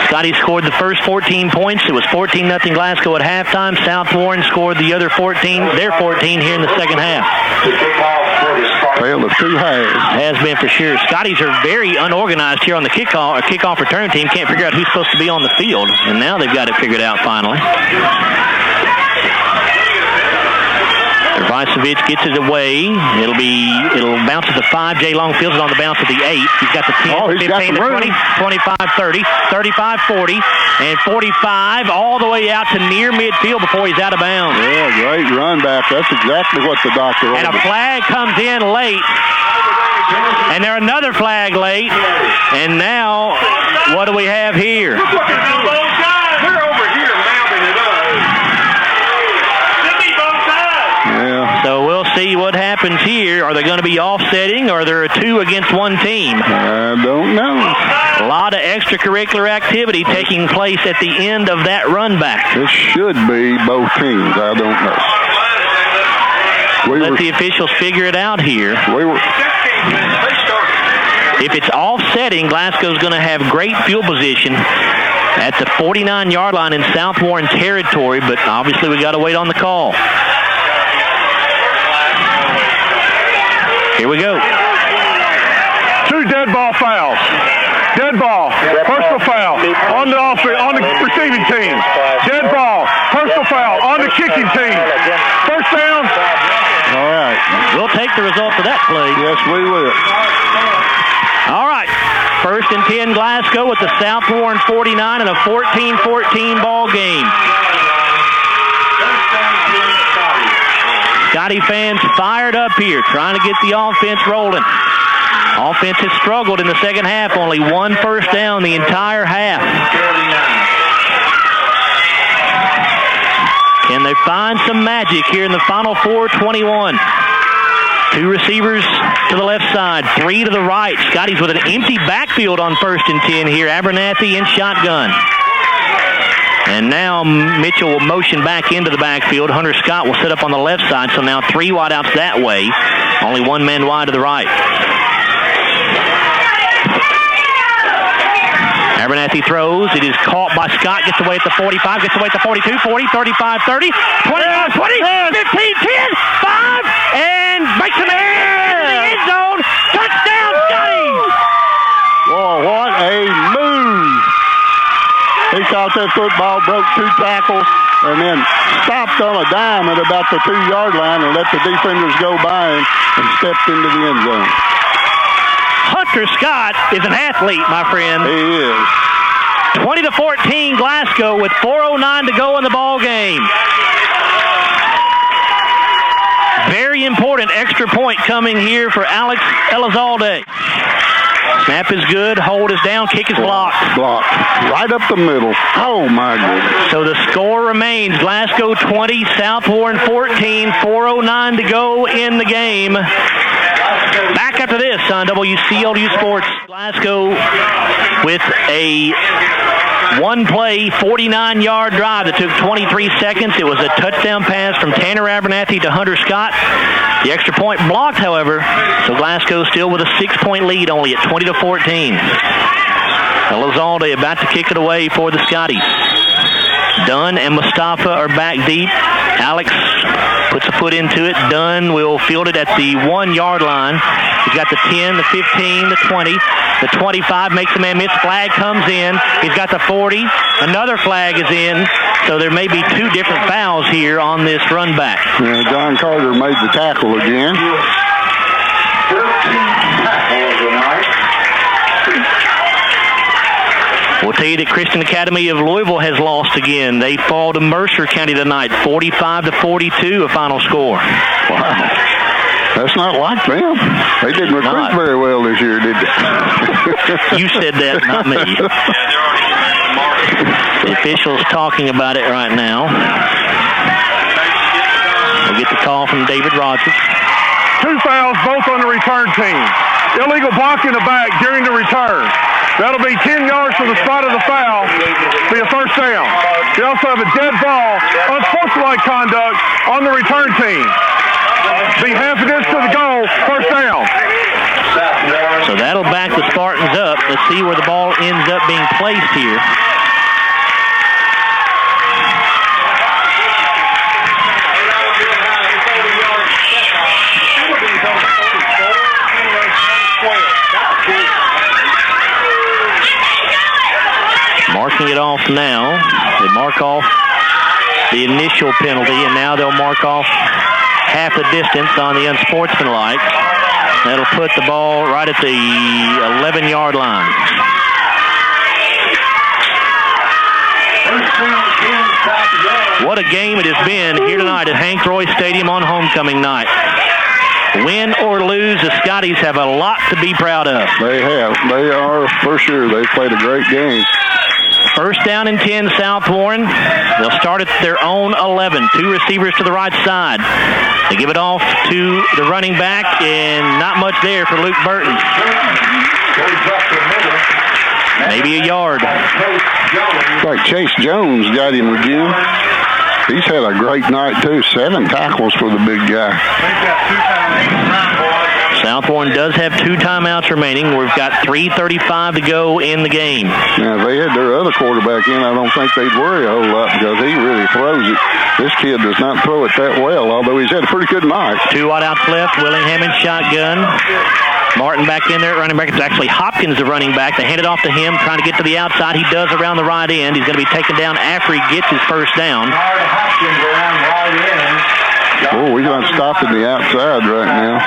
Scotty scored the first 14 points. It was 14-0 Glasgow at halftime. South Warren scored the other 14, their 14 here in the second half. Well, of two halves. Has been for sure. Scotties are very unorganized here on the kickoff return team. Can't figure out who's supposed to be on the field, and now they've got it figured out finally. Visevich gets it away. It'll bounce at the 5. Jay Longfield's on the bounce at the 8. He's got the 10, 15, 20, 25, 30, 35, 40, and 45 all the way out to near midfield before he's out of bounds. Yeah, great run back. That's exactly what the doctor ordered. And a flag comes in late. And there's another flag late. And now, what do we have here? So we'll see what happens here. Are they going to be offsetting, or are there 2 against one team? I don't know. A lot of extracurricular activity taking place at the end of that run back. It should be both teams. I don't know. Let the officials figure it out here. If it's offsetting, Glasgow's going to have great field position at the 49-yard line in South Warren territory, but obviously we got to wait on the call. Here we go. 2 dead ball fouls. Dead ball. Personal foul on the receiving team. Dead ball. Personal foul on the kicking team. First down. All right. We'll take the result of that play. Yes, we will. All right. 1st and 10 Glasgow with the South Warren 49 and a 14-14 ball game. Scotty fans fired up here, trying to get the offense rolling. Offense has struggled in the second half. Only 1 first down the entire half. Can they find some magic here in the final 4:21? 2 receivers to the left side, 3 to the right. Scotty's with an empty backfield on 1st and 10 here. Abernathy in shotgun. And now Mitchell will motion back into the backfield. Hunter Scott will set up on the left side, so now 3 wideouts that way. Only 1 man wide to the right. Abernathy throws. It is caught by Scott. Gets away at the 45. Gets away at the 42, 40, 35, 30, 25, 20, 15, 10, 5, and makes an error in the end zone. Touchdown, Scotty! Whoa, what a move! He caught that football, broke 2 tackles, and then stopped on a dime at about the 2-yard line and let the defenders go by him and stepped into the end zone. Hunter Scott is an athlete, my friend. He is. 20-14 Glasgow with 4:09 to go in the ball game. Very important extra point coming here for Alex Elizalde. Snap is good. Hold is down. Kick is blocked. Blocked. Right up the middle. Oh, my goodness. So the score remains Glasgow 20, South Warren 14, 4:09 to go in the game. Back after this on WCLU Sports. Glasgow with a 1-play, 49-yard drive that took 23 seconds. It was a touchdown pass from Tanner Abernathy to Hunter Scott. The extra point blocked, however, so Glasgow still with a 6-point lead only at 20-14. Elizalde about to kick it away for the Scotties. Dunn and Mustafa are back deep. Alex puts a foot into it. Dunn will field it at the 1 yard line. He's got the 10, the 15, the 20, the 25, makes a man miss. Flag comes in. He's got the 40. Another flag is in. So there may be 2 different fouls here on this run back. Yeah, John Carter made the tackle again. 13 tackles tonight. We'll tell you that Christian Academy of Louisville has lost again. They fall to Mercer County tonight, 45-42, a final score. Wow. That's not like them. They didn't recruit very well this year, did they? You said that, not me. The official's talking about it right now. We'll get the call from David Rogers. 2 fouls, both on the return team. Illegal block in the back during the return. That'll be 10 yards from the spot of the foul. Be a first down. We also have a dead ball, unsportsmanlike conduct on the return team. Be half a distance to the goal, first down. So that'll back the Spartans up. Let's see where the ball ends up being placed here. Marking it off now. They mark off the initial penalty, and now they'll mark off half the distance on the unsportsmanlike. That'll put the ball right at the 11-yard line. What a game it has been here tonight at Hank Roy Stadium on homecoming night. Win or lose, the Scotties have a lot to be proud of. They have. They are, for sure. They've played a great game. First down and 10, South Warren. They'll start at their own 11. 2 receivers to the right side. They give it off to the running back, and not much there for Luke Burton. Maybe a yard. It's like Chase Jones got him again. He's had a great night, too. 7 tackles for the big guy. South Warren does have 2 timeouts remaining. We've got 3:35 to go in the game. Now, if they had their other quarterback in, I don't think they'd worry a whole lot because he really throws it. This kid does not throw it that well, although he's had a pretty good night. 2 wide out left. Willingham in shotgun. Martin back in there at running back. It's actually Hopkins, the running back. They hand it off to him, trying to get to the outside. He does around the right end. He's going to be taken down after he gets his first down. Oh, we're going to stop at the outside right now.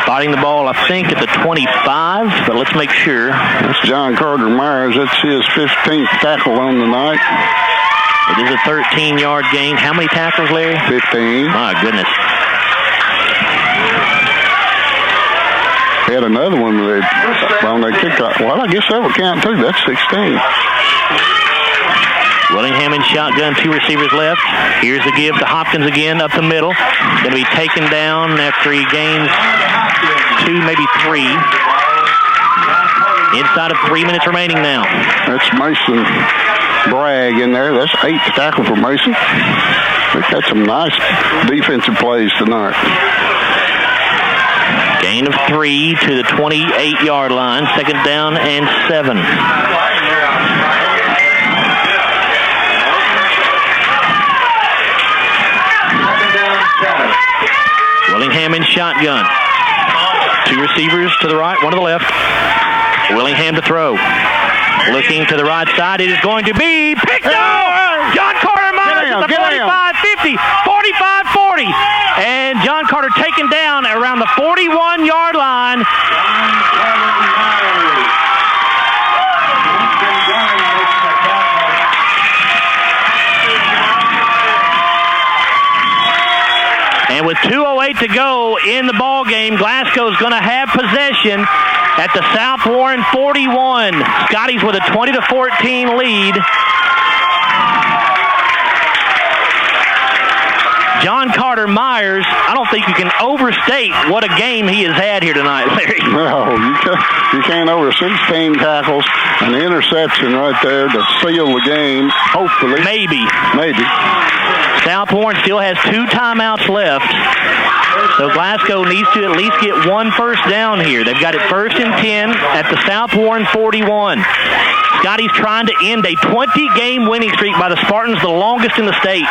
Spotting the ball, I think, at the 25, but let's make sure. That's John Carter Myers. That's his 15th tackle on the night. It is a 13-yard gain. How many tackles, Larry? 15. My goodness. Had another one on that kickoff. Well, I guess that would count, too. That's 16. Willingham in shotgun, 2 receivers left. Here's the give to Hopkins again up the middle. Going to be taken down after he gains 2, maybe 3. Inside of 3 minutes remaining now. That's Mason Bragg in there. That's 8th tackle for Mason. They've had some nice defensive plays tonight. Gain of 3 to the 28-yard line. Second down and 7. Willingham in shotgun. 2 receivers to the right, 1 to the left. Willingham to throw. Looking to the right side. It is going to be picked up! John Carter Myers at the 45-50, 45-40. And John Carter taken down around the 41-yard line. And with 2:08 to go in the ball game, Glasgow's going to have possession at the South Warren 41. Scotties with a 20-14 lead. John Carter Myers, I don't think you can overstate what a game he has had here tonight, Larry. No, you can't over 16 tackles, an interception right there to seal the game, hopefully. Maybe. South Warren still has 2 timeouts left. So Glasgow needs to at least get 1 first down here. They've got it 1st and 10 at the South Warren 41. Scotty's trying to end a 20-game winning streak by the Spartans, the longest in the state.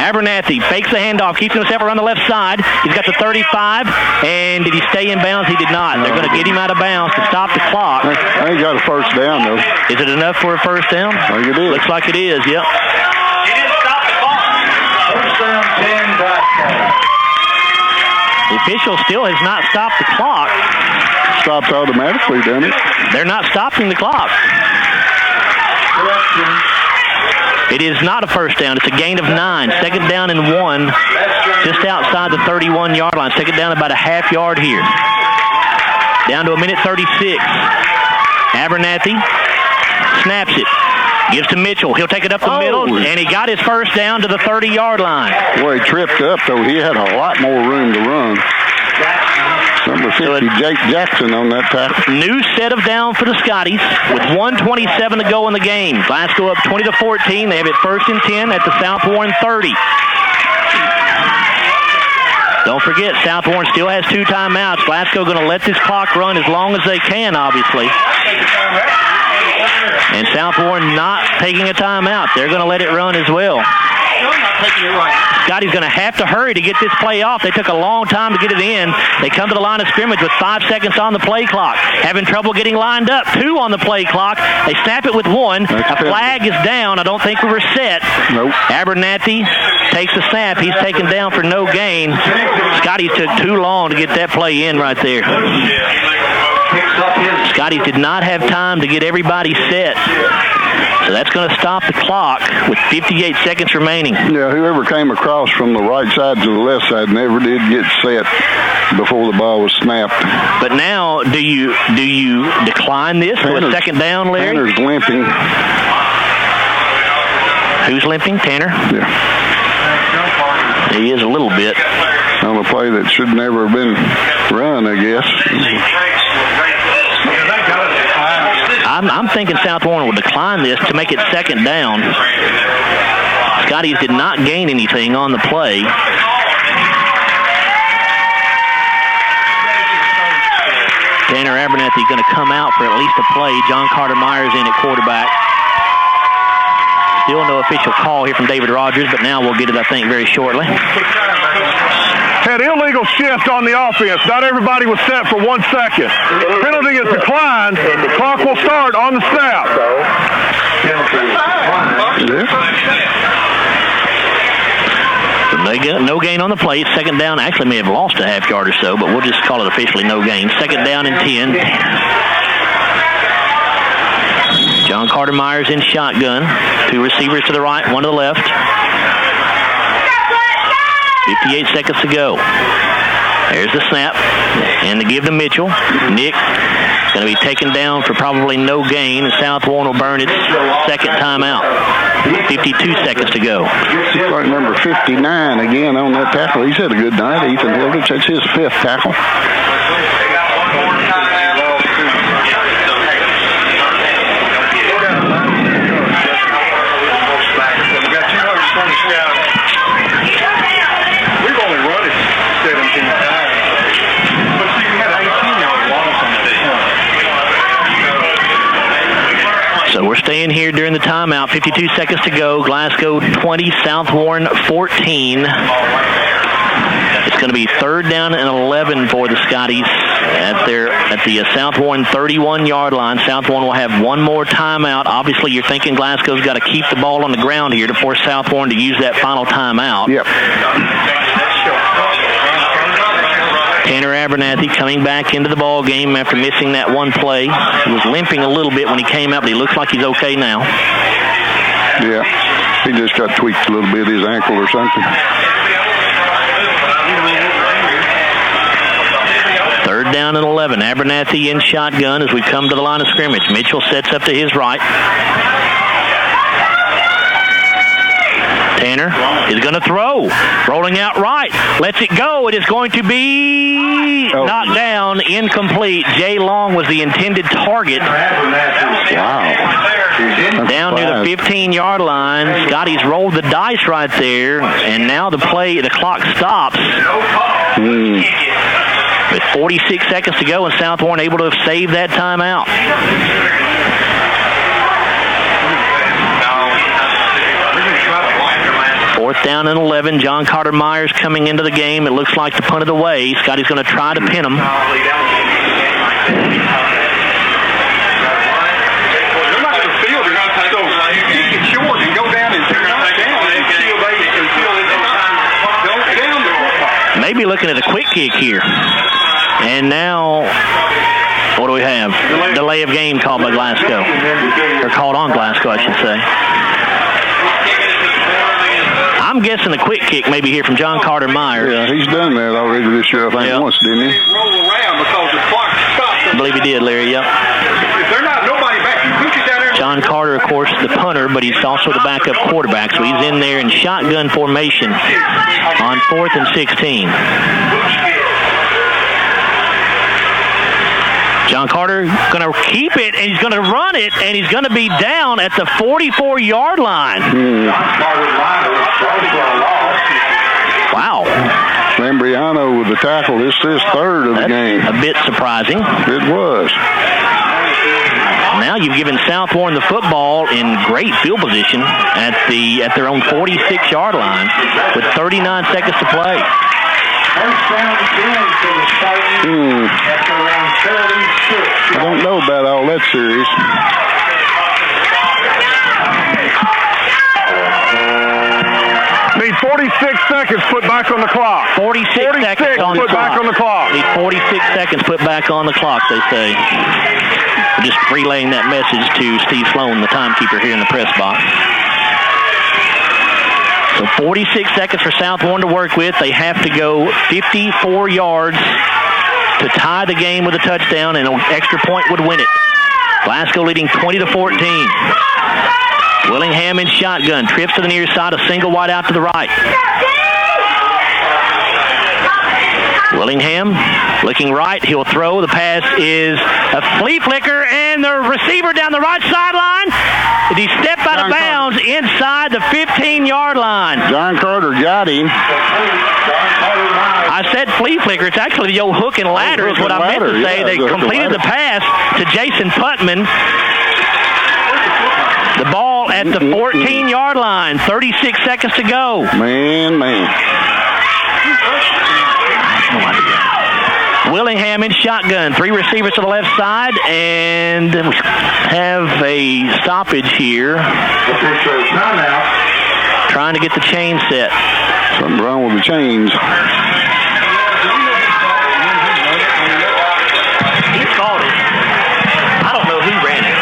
Abernathy fakes the handoff, keeps himself around the left side. He's got the 35, and did he stay in bounds? He did not. They're going to get him out of bounds to stop the clock. I ain't got a first down, though. Is it enough for a first down? I think it is. Looks like it is, yep. He didn't stop the clock. First down, 10 back. The official still has not stopped the clock. Stopped automatically, doesn't it? They're not stopping the clock. Correction. It is not a first down. It's a gain of 9. Second down and 1, just outside the 31-yard line. Second down about a half yard here. Down to a minute 36. Abernathy snaps it. Gives to Mitchell. He'll take it up the middle, and he got his first down to the 30-yard line. Boy, he tripped up, though. He had a lot more room to run. Number 50, Jake Jackson on that tackle. New set of down for the Scotties with 1:27 to go in the game. Glasgow up 20-14. They have it first and 10 at the South Warren 30. Don't forget, South Warren still has 2 timeouts. Glasgow going to let this clock run as long as they can, obviously. And South Warren not taking a timeout. They're going to let it run as well. Scotty's going to have to hurry to get this play off. They took a long time to get it in. They come to the line of scrimmage with 5 seconds on the play clock. Having trouble getting lined up. 2 on the play clock. They snap it with 1. A flag is down. I don't think we were set. Nope. Abernathy takes the snap. He's taken down for no gain. Scotty took too long to get that play in right there. Scotty did not have time to get everybody set. So that's going to stop the clock with 58 seconds remaining. Yeah, whoever came across from the right side to the left side never did get set before the ball was snapped. But now, do you decline this to a second down, Larry? Tanner's limping. Who's limping? Tanner? Yeah. He is a little bit. On a play that should never have been run, I guess. I'm thinking South Warren will decline this to make it second down. Scotties did not gain anything on the play. Tanner Abernathy is going to come out for at least a play. John Carter Myers in at quarterback. Still no official call here from David Rogers, but now we'll get it, I think, very shortly. Had illegal shift on the offense. Not everybody was set for 1 second. Penalty is declined. Clock will start on the snap. No gain on the play. Second down. Actually may have lost a half yard or so, but we'll just call it officially no gain. Second down and 10. John Carter Myers in shotgun. 2 receivers to the right, 1 to the left. 58 seconds to go. There's the snap. And to give to Mitchell. Nick going to be taken down for probably no gain. And South Warren will burn its second timeout. 52 seconds to go. Looks like number 59 again on that tackle. He's had a good night, Ethan Hilditch. That's his 5th tackle. So we're staying here during the timeout. 52 seconds to go. Glasgow 20, South Warren 14. It's going to be third down and 11 for the Scotties at the South Warren 31-yard line. South Warren will have 1 more timeout. Obviously, you're thinking Glasgow's got to keep the ball on the ground here to force South Warren to use that final timeout. Yep. Tanner Abernathy coming back into the ball game after missing that 1 play. He was limping a little bit when he came out, but he looks like he's okay now. Yeah, he just got tweaked a little bit, his ankle or something. Third down and 11. Abernathy in shotgun as we come to the line of scrimmage. Mitchell sets up to his right. Tanner is going to throw. Rolling out right. Lets it go. It is going to be knocked down. Incomplete. Jay Long was the intended target. Wow. Down near the 15-yard line. Scotty's rolled the dice right there. And now the clock stops. With 46 seconds to go, and South Warren able to have saved that timeout. down in 11. John Carter Myers coming into the game. It looks like the punt of the way. Scotty's going to try to pin him. Maybe looking at a quick kick here. And now, what do we have? Delay of game called by Glasgow. Or called on Glasgow, I should say. I'm guessing a quick kick maybe here from John Carter Myers. Yeah, he's done that already this year, I think, once, didn't he? I believe he did, Larry, yep. John Carter, of course, the punter, but he's also the backup quarterback, so he's in there in shotgun formation on 4th and 16. John Carter going to keep it, and he's going to run it, and he's going to be down at the 44-yard line. Wow. Lambriano with the tackle. This is third of the game. A bit surprising. It was. Now you've given South Warren the football in great field position at their own 46-yard line with 39 seconds to play. I don't know about all that series. Need 46 seconds put back on the clock. 46 seconds on the put clock. back on the clock. Need 46 seconds put back on the clock, they say. We're just relaying that message to Steve Sloan, the timekeeper here in the press box. So 46 seconds for South Warren to work with. They have to go 54 yards to tie the game with a touchdown, and an extra point would win it. Glasgow leading 20-14. Willingham in shotgun, trips to the near side, a single wide out to the right. Willingham looking right, he'll throw. The pass is a flea flicker, and the receiver down the right sideline. Did he step out of bounds inside the 15-yard line? John Carter got him. I said flea flicker. It's actually the old hook and ladder is what I meant to say. They completed the pass to Jason Putman. The ball at the 14-yard line. 36 seconds to go. Man. No idea. Willingham in shotgun. 3 receivers to the left side, and we have a stoppage here. Trying to get the chain set. Something wrong with the chains. He called it. I don't know who ran it.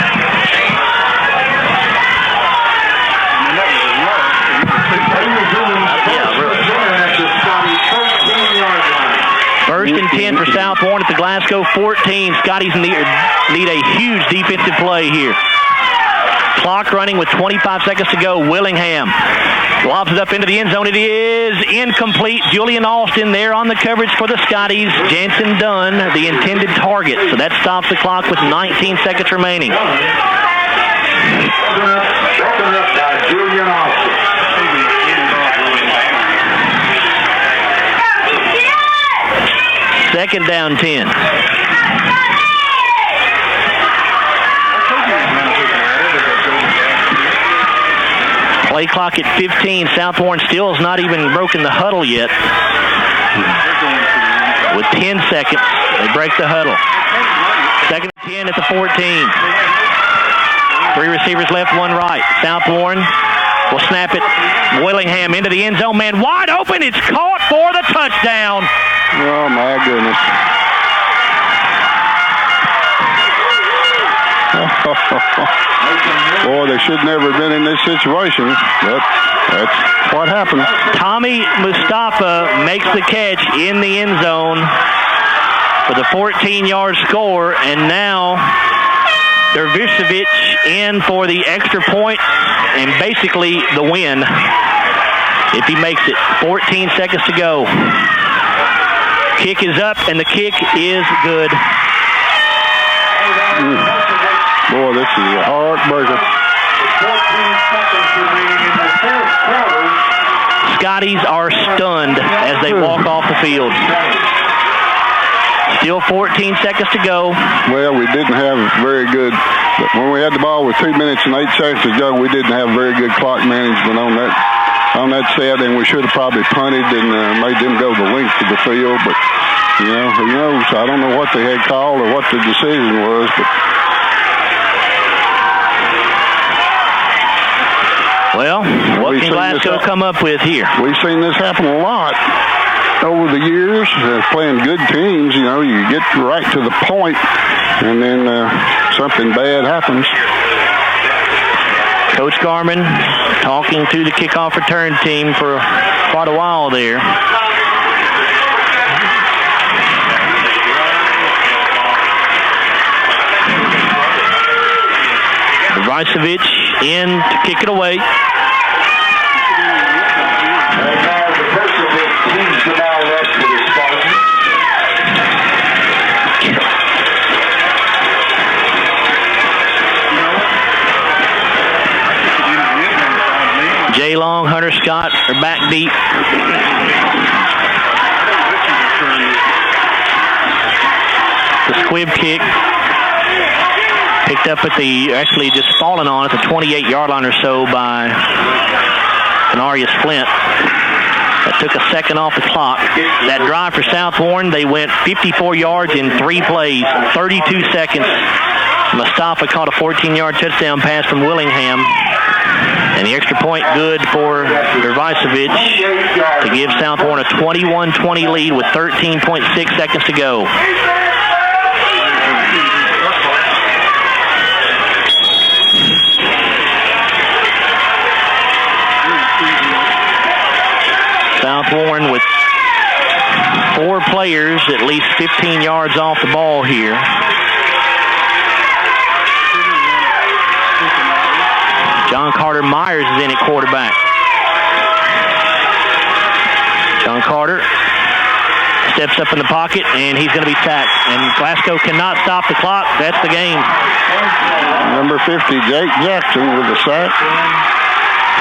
First and 10 for South Warren at the Glasgow 14. Scotty's need a huge defensive play here. Clock running with 25 seconds to go. Willingham lobs it up into the end zone. It is incomplete. Julian Austin there on the coverage for the Scotties. Jansen Dunn, the intended target. So that stops the clock with 19 seconds remaining. Julian Austin. Second down 10. Play clock at 15. South Warren still has not even broken the huddle yet. With 10 seconds, they break the huddle. Second and 10 at the 14. 3 receivers left, 1 right. South Warren will snap it. Willingham into the end zone. Man wide open. It's caught for the touchdown. Oh, my goodness. Boy, they should never have been in this situation. That's what happened. Tommy Mustafa makes the catch in the end zone for the 14-yard score, and now Dervisevich in for the extra point and basically the win if he makes it. 14 seconds to go. Kick is up, and the kick is good. Boy, this is a heartbreaker. Scotties are stunned as they walk off the field. Still 14 seconds to go. Well, we didn't have very good. When we had the ball with 2 minutes and 8 seconds to go, we didn't have very good clock management on that on that set, and we should have probably punted and made them go the length of the field. But, who knows? I don't know what they had called or what the decision was, but... Well, what can Glasgow come up with here? We've seen this happen a lot over the years, playing good teams. You get right to the point, and then something bad happens. Coach Garman talking to the kickoff return team for quite a while there. Vricevich in to kick it away. Jay Long, Hunter Scott are back deep. The squib kick. Picked up at actually just fallen on at the 28-yard line or so by Denarius Flint. That took a second off the clock. That drive for South Warren, they went 54 yards in 3 plays, 32 seconds. Mustafa caught a 14-yard touchdown pass from Willingham. And the extra point good for Vricevich to give South Warren a 21-20 lead with 13.6 seconds to go. South Warren with 4 players at least 15 yards off the ball here. John Carter Myers is in at quarterback. John Carter steps up in the pocket, and he's going to be sacked. And Glasgow cannot stop the clock. That's the game. Number 50, Jake Jackson with the sack.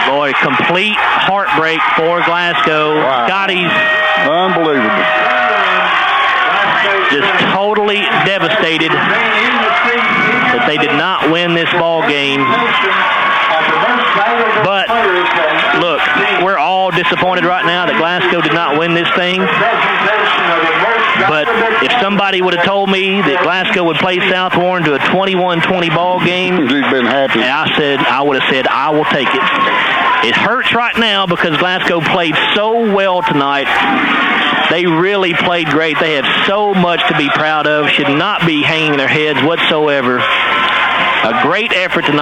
Boy, complete heartbreak for Glasgow. Wow. Scotty's unbelievable. Just totally devastated that they did not win this ball game. But, look, we're all disappointed right now that Glasgow did not win this thing. But if somebody would have told me that Glasgow would play South Warren to a 21-20 ball game, you've been happy. I would have said, I will take it. It hurts right now because Glasgow played so well tonight. They really played great. They have so much to be proud of. Should not be hanging their heads whatsoever. A great effort tonight.